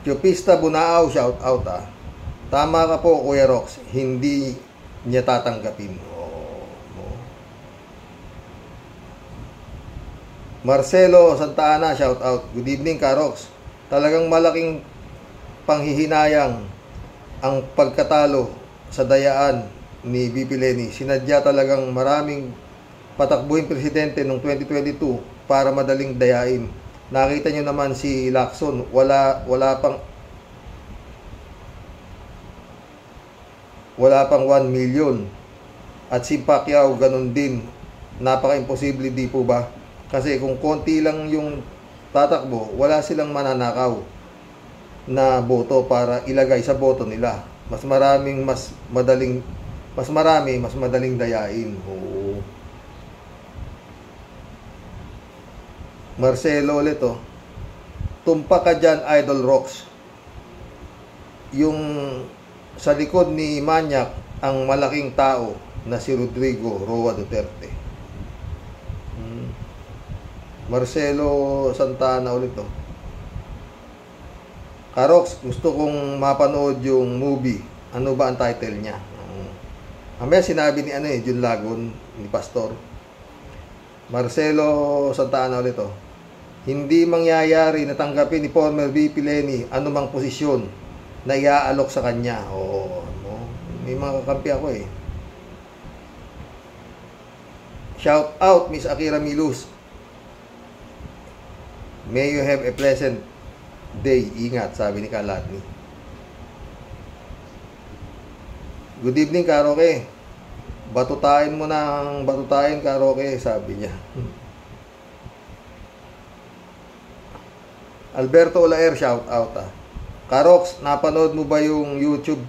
Speaker 1: Chupista Bunaaw, shout out ah. Tama ka po, Kuya Rox, hindi niya tatanggapin. Marcelo Santa Ana, shout out. Good evening, Karox. Talagang malaking panghihinayang ang pagkatalo sa dayaan ni VP Lenny. Sinadya talagang maraming patakbuhin presidente noong 2022 para madaling dayain. Nakita nyo naman si Lacson, wala pang 1 million. At si Pacquiao, ganun din. Napaka-imposible, di po ba? Kasi kung konti lang yung tatakbo, wala silang mananakaw na boto para ilagay sa boto nila. Mas madaling dayain. Oo. Marcelo ulit oh. Tumpa ka dyan, Idol Rocks. Yung sa likod ni Manyak, ang malaking tao na si Rodrigo Roa Duterte. Marcelo Santana ulit oh. Karox, gusto kong mapanood yung movie. Ano ba ang title niya? Mamaya sinabi ni Jun Lagon, ni Pastor. Marcelo Santana ulit oh. Hindi mangyayari na tanggapin ni former VP Lenny anumang posisyon na iaalok sa kanya. Oo, may mga kakampi ako eh. Shout out Miss Akira Milus. May you have a pleasant day. Ingat, sabi ni Kalatni. Good evening, Karoke. Batutahin mo ng batutahin, Karoke, sabi niya. Alberto Olaer, shout out ah. Karox, napanood mo ba yung YouTube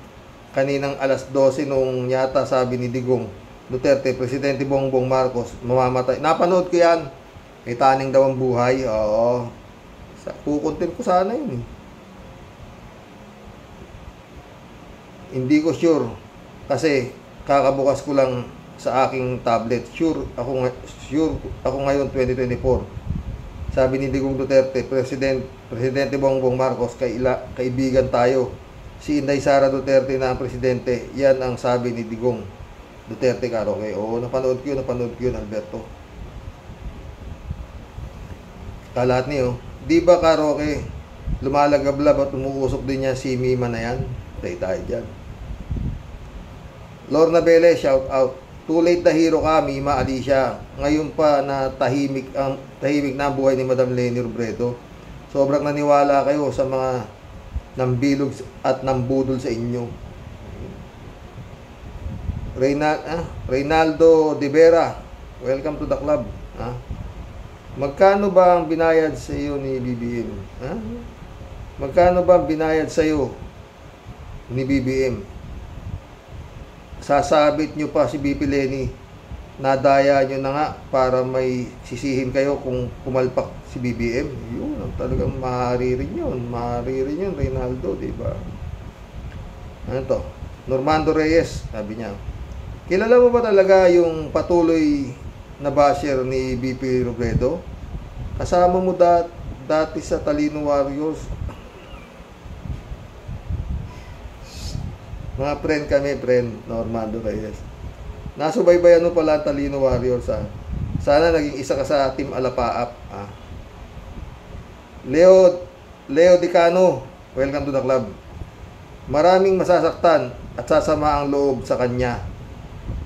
Speaker 1: kaninang alas 12 nung yata sabi ni Digong Duterte, Presidente Bongbong Marcos mamamatay? Napanood ko yan. May taning daw ang buhay. Oo. Kukuntin ko sana yun. Hindi ko sure. Kasi kakabukas ko lang sa aking tablet. Sure ako ngayon 2024. Sabi ni Digong Duterte, Presidente Bongbong Marcos, kaibigan tayo. Si Inday Sara Duterte na ang presidente. Yan ang sabi ni Digong Duterte, Karoke. Oo, napanood ko yun, Alberto. Kalat niyo, di ba, Karoke, lumalagablab at umuusok din niya si Mima na yan? Tayo dyan. Lorna Bele, shout out. Too late na hero ka, Mima Alicia. Ngayon pa na tahimik na ang buhay ni Madam Leni Robredo. Sobrang naniwala kayo sa mga nambilog at nambudol sa inyo. Reynaldo De Vera, welcome to the club. Magkano ba ang binayad sa iyo ni BBM? Magkano ba ang binayad sa iyo ni BBM? Sasabit nyo pa si VP Lenny. Nadaya nyo na nga para may sisihin kayo kung pumalpak si BBM. Yun, talagang maaari rin yun. Maaari rin yun, Reynaldo, diba? Ano to? Normando Reyes, sabi niya. Kilala mo ba talaga yung patuloy na basher ni VP Robredo? Kasama mo dati sa Talino Warriors. Mga friend, Normando Reyes. Nasubaybayan mo pala ang Talino Warriors ha. Sana naging isa ka sa Team Alapaap ha. Leo Dicano, welcome to the club. Maraming masasaktan at sasama ang loob sa kanya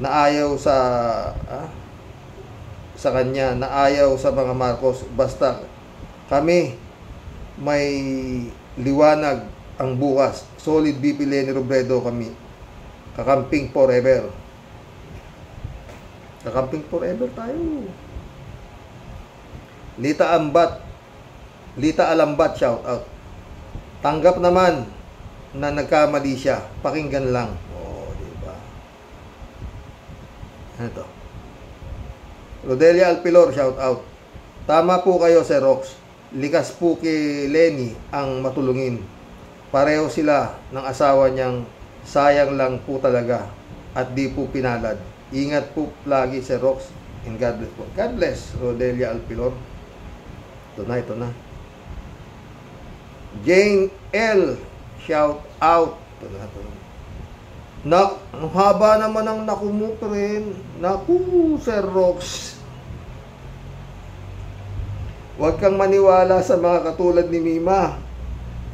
Speaker 1: na ayaw sa kanya, na ayaw sa mga Marcos. Basta kami may liwanag ang bukas. Solid BP Leni Robredo kami. Kakamping forever. Kakamping forever tayo. Lita Alambat, shout out. Tanggap naman na nagkamali siya. Pakinggan lang. Oh, diba? Ano to? Rodelia Alpilor, shout out. Tama po kayo, Sir Rox. Likas po kay Leni ang matulungin. Pareho sila ng asawa niyang sayang lang po talaga at di po pinalad. Ingat po lagi, Sir Rox. And God bless po. God bless, Rodelia Alpilor. Ito na. Jane L. Shout out. Ito na. Ang haba naman ang naku mo, friend. Naku, Sir Rox. Huwag kang maniwala sa mga katulad ni Mima.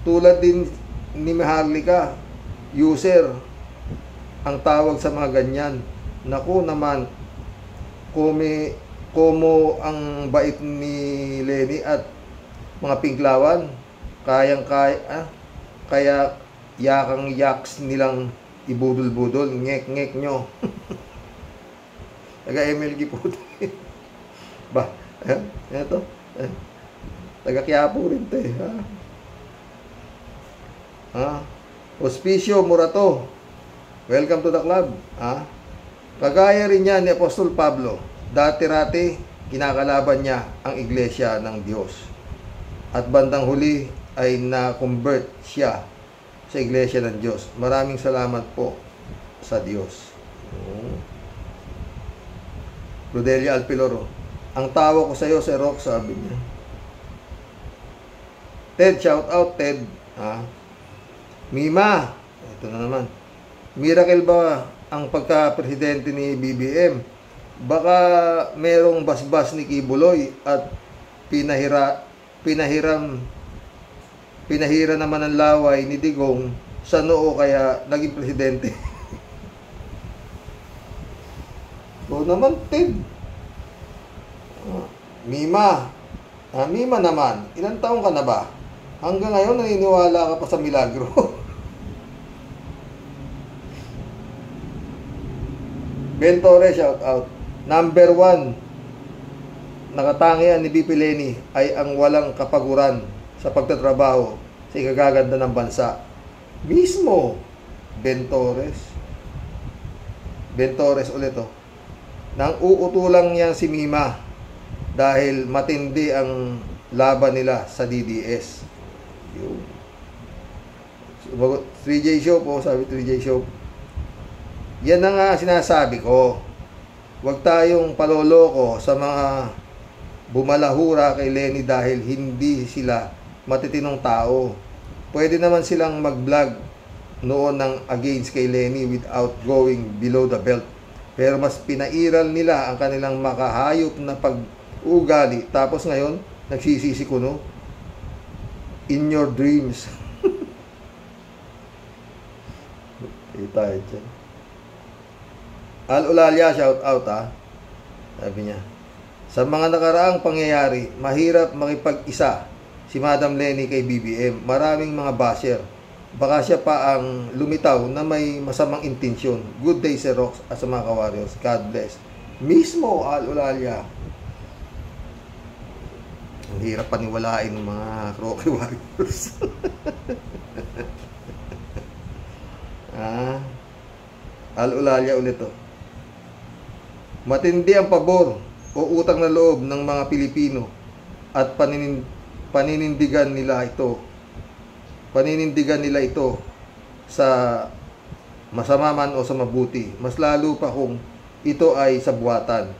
Speaker 1: Tulad din ni Maharlika. User ang tawag sa mga ganyan. Naku naman, komo ang bait ni Leni at mga pinklawan. Kaya yakang yaks nilang ibudol-budol. Ngek-ngek nyo. Taga MLG po. Ba, eto. Taga Quiapo rin to eh. Hospicio Murato, welcome to the club. Kagaya rin niya ni Apostol Pablo. Dati-rati kinakalaban niya ang iglesia ng Diyos. At bandang huli ay na-convert siya sa iglesia ng Diyos. Maraming salamat po sa Diyos. Rodelia Alpiloro, ang tawa ko sa iyo, Sir Rox, sabi niya. Ted, shout out, Ted. Mima, ito na naman. Miracle ba ang pagka-presidente ni BBM? Baka merong basbas ni Kibuloy at pinahira naman ang laway ni Digong sa noo kaya naging presidente. So naman, Ted. Mima naman, ilang taong ka na ba? Hanggang ngayon naniniwala ka pa sa milagro. Ben Torres, shout out. Number 1, nakatangian ni BP Leni ay ang walang kapaguran sa pagtatrabaho sa ikagaganda ng bansa. Mismo, Ben Torres. Ben Torres ulit oh. Nang uutulang niya si Mima dahil matindi ang laban nila sa DDS. 3J Show po, sabi 3J Show. Yan na nga sinasabi ko. Huwag tayong paloloko sa mga bumalahura kay Leni dahil hindi sila matitinong tao. Pwede naman silang mag-vlog noon ng against kay Leni without going below the belt. Pero mas pinairal nila ang kanilang makahayop na pag-ugali. Tapos ngayon, nagsisisi ko, no? In your dreams. Tayo dyan. Al-Ulalia, shout out Sabi niya, sa mga nakaraang pangyayari, mahirap makipag-isa si Madam Leni kay BBM. Maraming mga basher. Baka siya pa ang lumitaw na may masamang intensyon. Good day, Sir Rox, at sa mga ka-warriors. God bless. Mismo, Al-Ulalia. Ang hirap paniwalain ng mga Rocky Warriors. Al-Ulalia ulit to. Matindi ang pabor o utang na loob ng mga Pilipino at paninindigan nila ito sa masama man o sa mabuti. Mas lalo pa kung ito ay sa buwatan.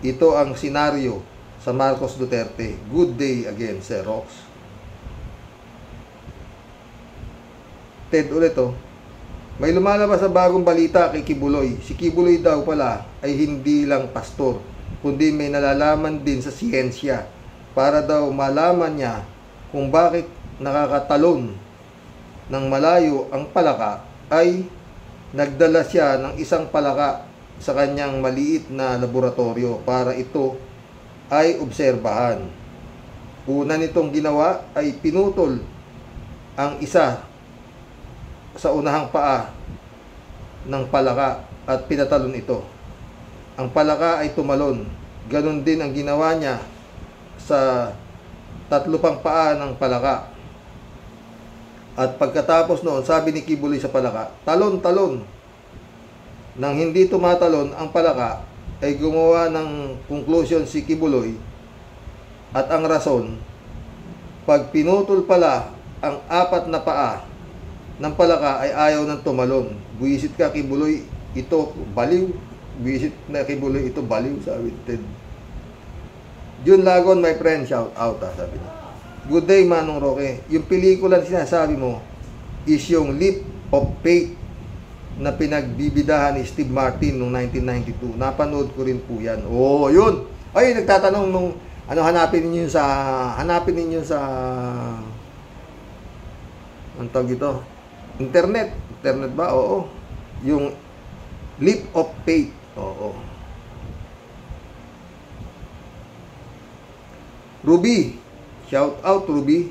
Speaker 1: Ito ang senaryo sa Marcos Duterte. Good day again, Sir Rox. Ted ulit May lumalabas sa bagong balita kay Kibuloy. Si Kibuloy daw pala ay hindi lang pastor, kundi may nalalaman din sa siyensya para daw malaman niya kung bakit nakakatalon ng malayo ang palaka, ay nagdala siya ng isang palaka sa kanyang maliit na laboratorio para ito ay obserbahan. Una nitong ginawa ay pinutol ang isa sa unahang paa ng palaka at pinatalon ito. Ang palaka ay tumalon. Ganon din ang ginawa niya sa tatlo pang paa ng palaka. At pagkatapos noon, sabi ni Kibuloy sa palaka, talon-talon. Nang hindi tumatalon ang palaka, ay gumawa ng conclusion si Kibuloy. At ang rason, pag pinutol pala ang apat na paa ng palaka ay ayaw ng tumalon. Buwisit ka, Kibuloy, ito baliw. Buwisit na, Kibuloy, ito baliw, sabi ni Ted. Jun Lagon, my friend, shout out, sabi niya. Good day, Manong Roque. Yung pelikula na sinasabi mo is yung Leap of Faith na pinagbibidahan ni Steve Martin noong 1992. Napanood ko rin po yan. Oh, yun. Ay, nagtatanong nung hanapin ninyo sa ang tawag ito? Internet ba? Oo. Yung Leap of Faith. Oo. Ruby, shout out, Ruby.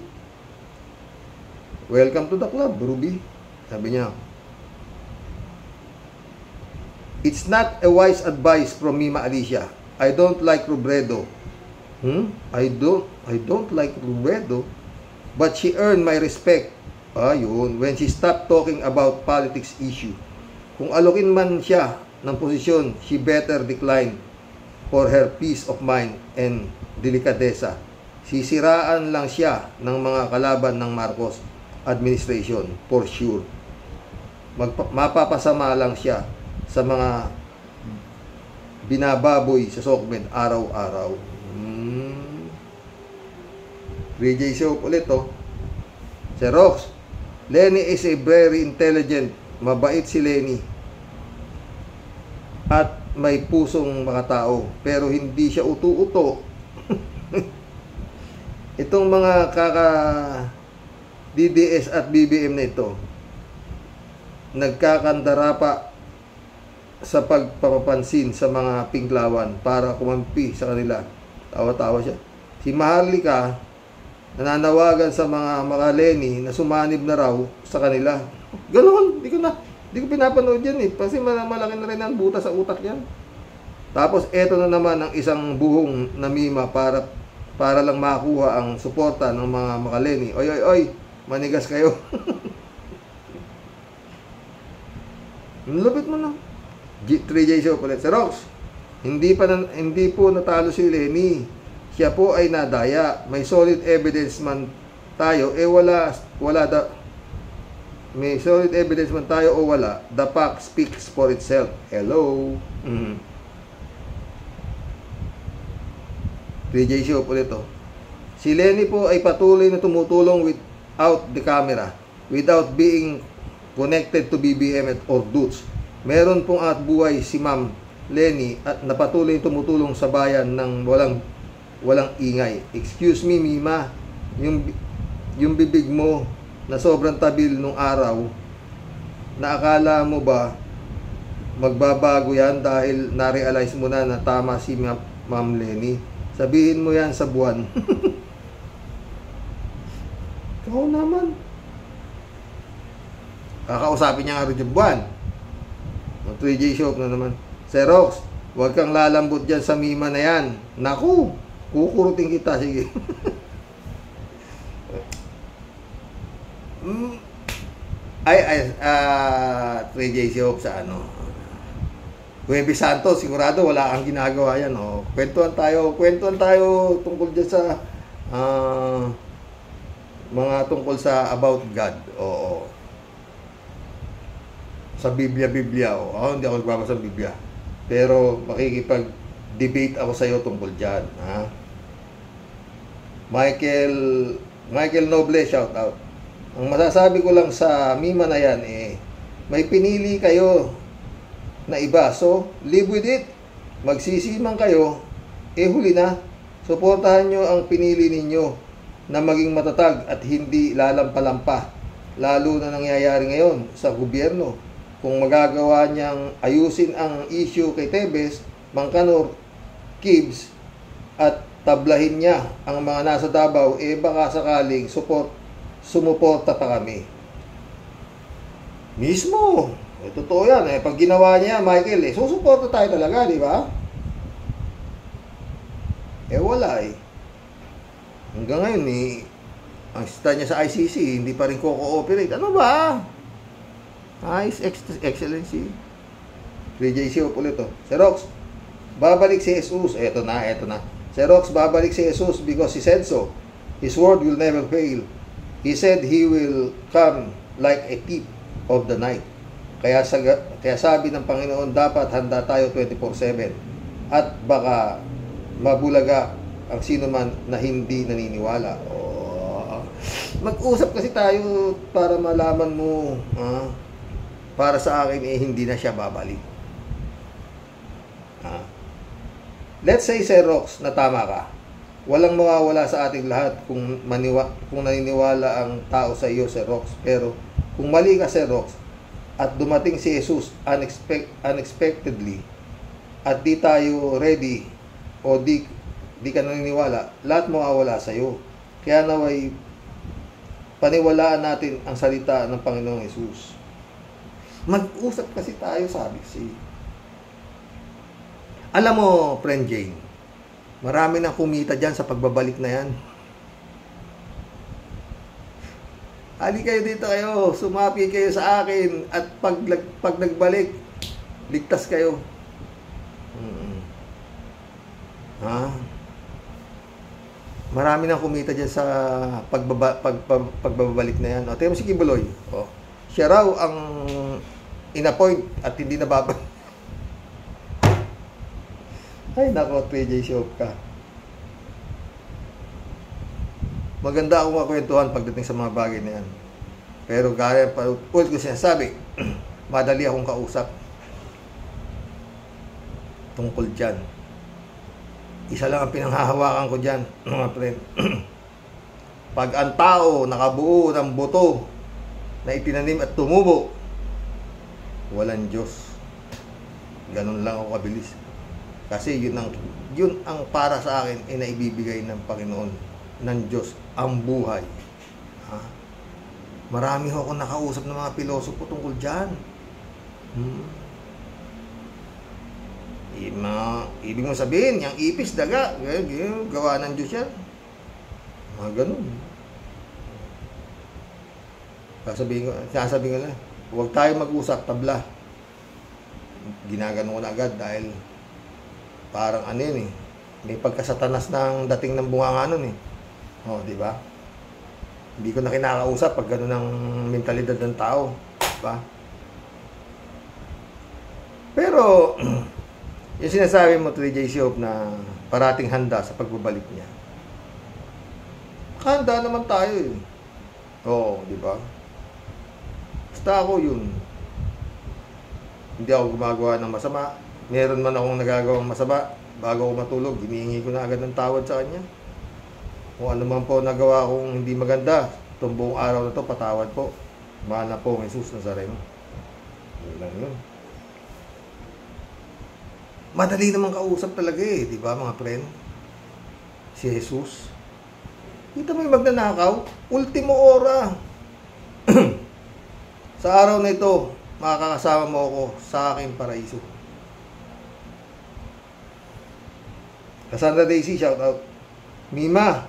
Speaker 1: Welcome to the club, Ruby. Sabi niya, it's not a wise advice from Mima Alicia. I don't like Robredo. I don't like Robredo. But she earned my respect. Yun. When she stopped talking about politics issue. Kung alokin man siya ng posisyon, she better decline for her peace of mind and delikadesa. Sisiraan lang siya ng mga kalaban ng Marcos administration for sure. Mapapasama lang siya sa mga binababoy sa Sokmed araw-araw. 3J show ulit Sir Rox, Lenny is a very intelligent, mabait si Lenny at may pusong mga tao, pero hindi siya utu-uto. Itong mga DDS at BBM na ito, nagkakandara pa sa pagpapapansin sa mga pinklawan para kumampi sa kanila. Tawa-tawa siya. Si Maharlika, nananawagan sa mga Lenny na sumanib na raw sa kanila. Ganoon, di ko pinapanood yan kasi malaki na rin ang buta sa utak yan. Tapos eto na naman ang isang buhong na mima para lang makuha ang suporta ng mga Lenny. Oy, manigas kayo. Lupit mo na. 3J show ulit. Sir Rox, hindi po natalo si Lenny. Siya po ay nadaya. May solid evidence man tayo, may solid evidence man tayo o wala, the fact speaks for itself. Hello. 3J show ulit Si Lenny po ay patuloy na tumutulong without the camera, without being connected to BBM or Dutch. Meron pong at buhay si Ma'am Lenny at napatuloy tumutulong sa bayan ng walang ingay. Excuse me, Mima, yung bibig mo na sobrang tabil nung araw, na akala mo ba magbabago yan dahil na-realize mo na tama si Ma'am Lenny? Sabihin mo yan sa buwan. Ikaw naman. Kakausapin niya nga rin yung buwan. 3J show na naman. Sir Rox, huwag kang lalambot dyan sa Mima na yan. Naku, kukurutin kita. Sige. 3J show sa Huwebes Santo, sigurado wala kang ginagawa yan. Kwentuhan tayo tungkol dyan sa mga tungkol sa about God. Sa Biblia. Hindi ako nagbabasa ng Biblia. Pero makikipag-debate ako sa iyo tungkol dyan. Michael Noble, shout out. Ang masasabi ko lang sa Mima na yan, may pinili kayo na iba. So, live with it. Magsisimang kayo, huli na. Suportahan nyo ang pinili ninyo na maging matatag at hindi lalampalampa. lalo na nangyayari ngayon sa gobyerno. Kung magagawa niyang ayusin ang issue kay Tebes, Bangkanor, Gibbs, at tablahin niya ang mga nasa Davao, baka sakaling sumuporta pa kami. Mismo, totoo yan. Pag ginawa niya, Michael, susuporta tayo talaga, di ba? Wala Hanggang ngayon, ang sita niya sa ICC, hindi pa rin ko-cooperate. Ano ba? His Excellency. 3JC ulit to. Sir Rox, babalik si Jesus. Eto na. Sir Rox, babalik si Jesus because he said so. His word will never fail. He said he will come like a thief of the night. Kaya sabi ng Panginoon, dapat handa tayo 24/7. At baka mabulaga ang sino man na hindi naniniwala. Mag-usap kasi tayo para malaman mo, para sa akin hindi na siya babalik. Let's say, Sir Rox, na tama ka. Walang mawawala sa ating lahat kung naniniwala ang tao sa iyo, Sir Rox. Pero kung mali ka, Sir Rox, at dumating si Jesus unexpectedly at di tayo ready o di ka naniniwala, lahat mawawala sa iyo. Kaya naway paniwalaan natin ang salita ng Panginoong Jesus. Mag-usap kasi tayo, sabi si. Alam mo, friend Jane, marami nang kumita dyan sa pagbabalik na yan. Ali kayo dito kayo, sumapi kayo sa akin, at pag nagbalik, ligtas kayo. Marami nang kumita dyan sa pagbabalik na yan. Tingnan mo si Kibuloy. Siya raw ang in-appoint at hindi nababalik. Ay, nako, 3J Shop ka. Maganda akong makwentuhan pagdating sa mga bagay na yan. Pero gaya pa, ulit ko sinasabi, madali akong kausap tungkol dyan. Isa lang ang pinanghahawakan ko dyan, mga friend. Pag ang tao nakabuo ng buto na itinanim at tumubo, walang Diyos. Ganun lang ako kabilis. Kasi yun ang para sa akin ay naibibigay ng Panginoon, ng Diyos, ang buhay. Marami ako nakausap ng mga pilosopo tungkol dyan. Ibig mo sabihin, yung ipis, daga, gawa ng Diyos yan. Mga ganun. Sasabihin ko na, huwag tayo mag-usap, tabla. Ginagano ko na agad dahil parang may pagkasatanas ng dating ng bunganga nun di ba? Hindi ko na kinakausap pag gano'n ang mentalidad ng tao, di ba? Pero yung sinasabi mo, 3J Shop, na parating handa sa pagbabalik niya, handa naman tayo di ba? Basta ako yun, hindi ako gumagawa ng masama. Meron man akong nagagawang masama, bago ako matulog, hinihingi ko na agad ng tawad sa kanya. Kung ano man po nagawa kong hindi maganda, itong buong araw na to, patawad po. Mahal na po, Jesus Nazareno. Yun lang yun. Madali naman kausap talaga di ba mga friend? Si Jesus. Dito may magnanakaw, ultimo ora. Sa araw na ito, makakasama mo ako sa aking paraiso. Cassandra Daisy, shout out. Mima,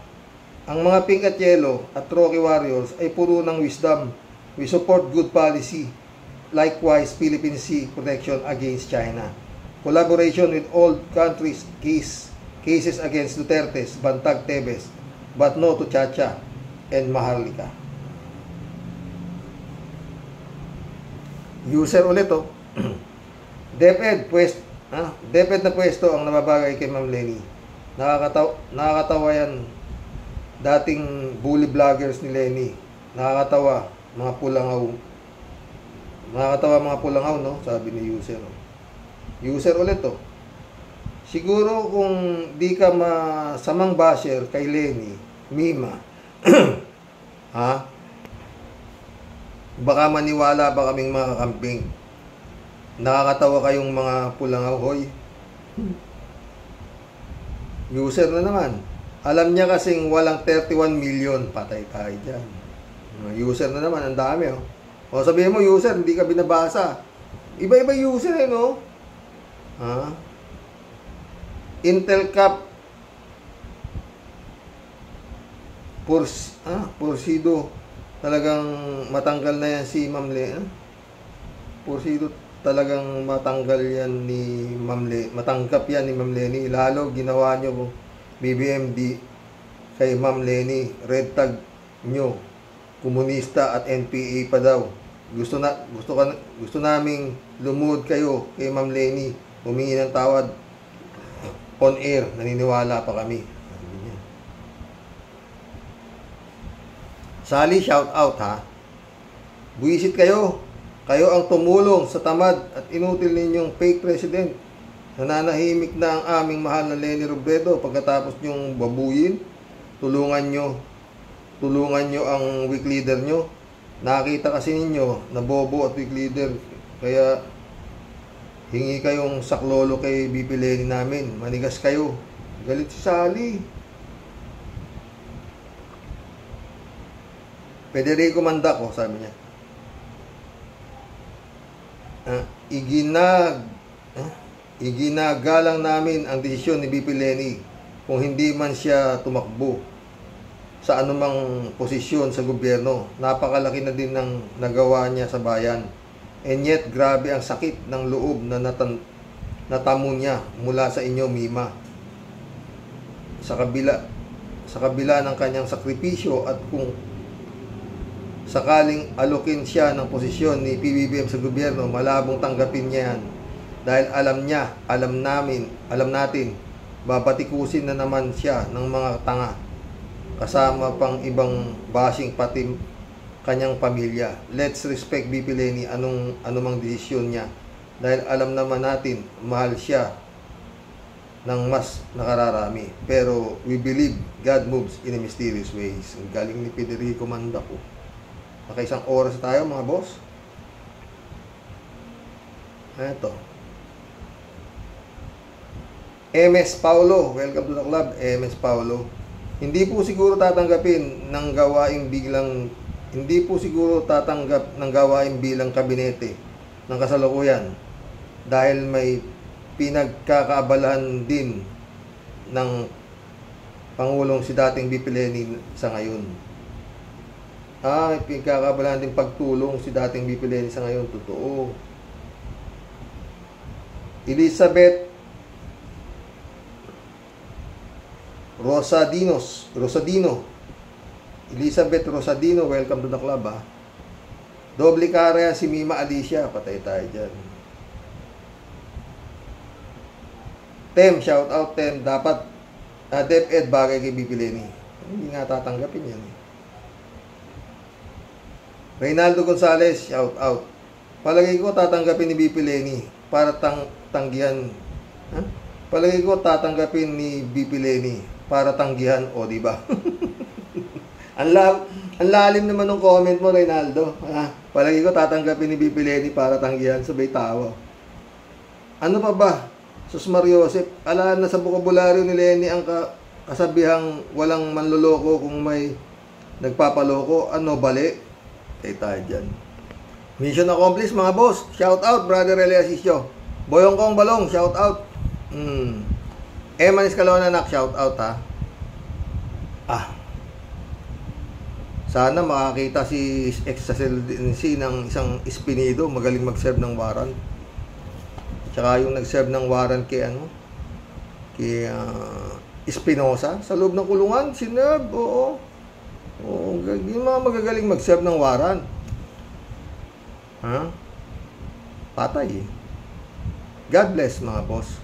Speaker 1: ang mga Pink at Yellow at Rocky Warriors ay puro ng wisdom. We support good policy. Likewise, Philippine Sea protection against China. Collaboration with all countries, cases against Duterte's, Bantag, Tebes, but no to Chacha and Maharlika. User ulit DepEd na pwesto ang nababagay kay Ma'am Lenny. Nakakatawa yan. Dating bully vloggers ni Lenny. Nakakatawa mga pulangaw, no? Sabi ni user. User ulit Siguro kung di ka masamang basher kay Lenny, Mima, Baka maniwala pa kaming mga kakamping. Nakakatawa kayong mga pulangaw, hoy. User na naman. Alam niya kasing walang 31 million. Patay tayo dyan. User na naman, ang dami, oh. O sabihin mo, user, hindi ka binabasa. Iba-iba user, no? Ha? Intel Cap Porsido. Talagang matanggal na yan si Ma'am Leni. Porsido, talagang matanggal yan ni Ma'am Leni. Matangkap yan ni Ma'am Leni. Lalo ginawa nyo BBMD kay Ma'am Leni. Red tag nyo. Komunista at NPA pa daw. Gusto naming lumuhod kayo kay Ma'am Leni. Humingi ng tawad on air. Naniniwala pa kami. Sally, shout out, ha. Buwisit kayo. Kayo ang tumulong sa tamad at inutil ninyong fake president. Nananahimik na ang aming mahal na Leni Robredo pagkatapos nyong babuyin. Tulungan nyo ang weak leader nyo. Nakita kasi ninyo na bobo at weak leader. Kaya hingi kayong saklolo kay BP Leni namin. Manigas kayo. Galit si Sally. Federico Mandaco, sabi niya. Iginagalang namin ang desisyon ni BP Leni kung hindi man siya tumakbo sa anumang posisyon sa gobyerno. Napakalaki na din ng nagawa niya sa bayan. And yet, grabe ang sakit ng loob na natamo niya mula sa inyo, Mima. Sa kabila ng kanyang sakripisyo at kung sakaling alokin siya ng posisyon ni PBBM sa gobyerno, malabong tanggapin niya yan. Dahil alam natin, babatikusin na naman siya ng mga tanga. Kasama pang ibang bashing pati kanyang pamilya. Let's respect BP Leni anumang desisyon niya. Dahil alam naman natin, mahal siya ng mas nakararami. Pero we believe God moves in a mysterious ways. Ang galing ni Federico Mandaco. Nakaisang oras tayo, mga boss. Ito. MS Paulo. Welcome to the club, MS Paulo. Hindi po siguro tatanggapin ng gawaing bilang kabinete ng kasalukuyan dahil may pinagkakaabalahan din ng Pangulong si dating BP Leni sa ngayon. Pinagkakaabalahan din pagtulong si dating BP Leni sa ngayon. Totoo. Elizabeth Rosadino, welcome to the club, ha. Doble kara si Mima Alicia, patay tayo dyan. Tem, shout out Tem, dapat DepEd bagay kay BP Leni. Hindi nga tatanggapin yan, eh. Reynaldo Gonzales, shout out. Palagay ko tatanggapin ni BP Leni para tanggihan. Palagay ko tatanggapin ni BP Leni para tanggihan, o di ba? Ang lalim naman ng comment mo, Reynaldo. Palagi ko tatanggapin ni BP Leni para tanggihan, sabay tawa. Ano pa ba? Sus Mariosep, alam na sa bokabularyo ni Leni ang kasabihang walang manloloko kung may nagpapaloko. Ano, bali? Tayo dyan. Mission accomplished, mga boss. Shout out, brother Elia Asisio. Boyong Kong Balong, shout out. Eman Escalona, nak, shout out, ha. Sana makakita si ex-SLNC ng isang Espinido, magaling mag-serve ng warrant. Tsaka yung nag-serve ng warrant kay Espinosa sa loob ng kulungan, sinerve, oo. Yung mga magagaling mag-serve ng warrant. Patay, eh. God bless, mga boss.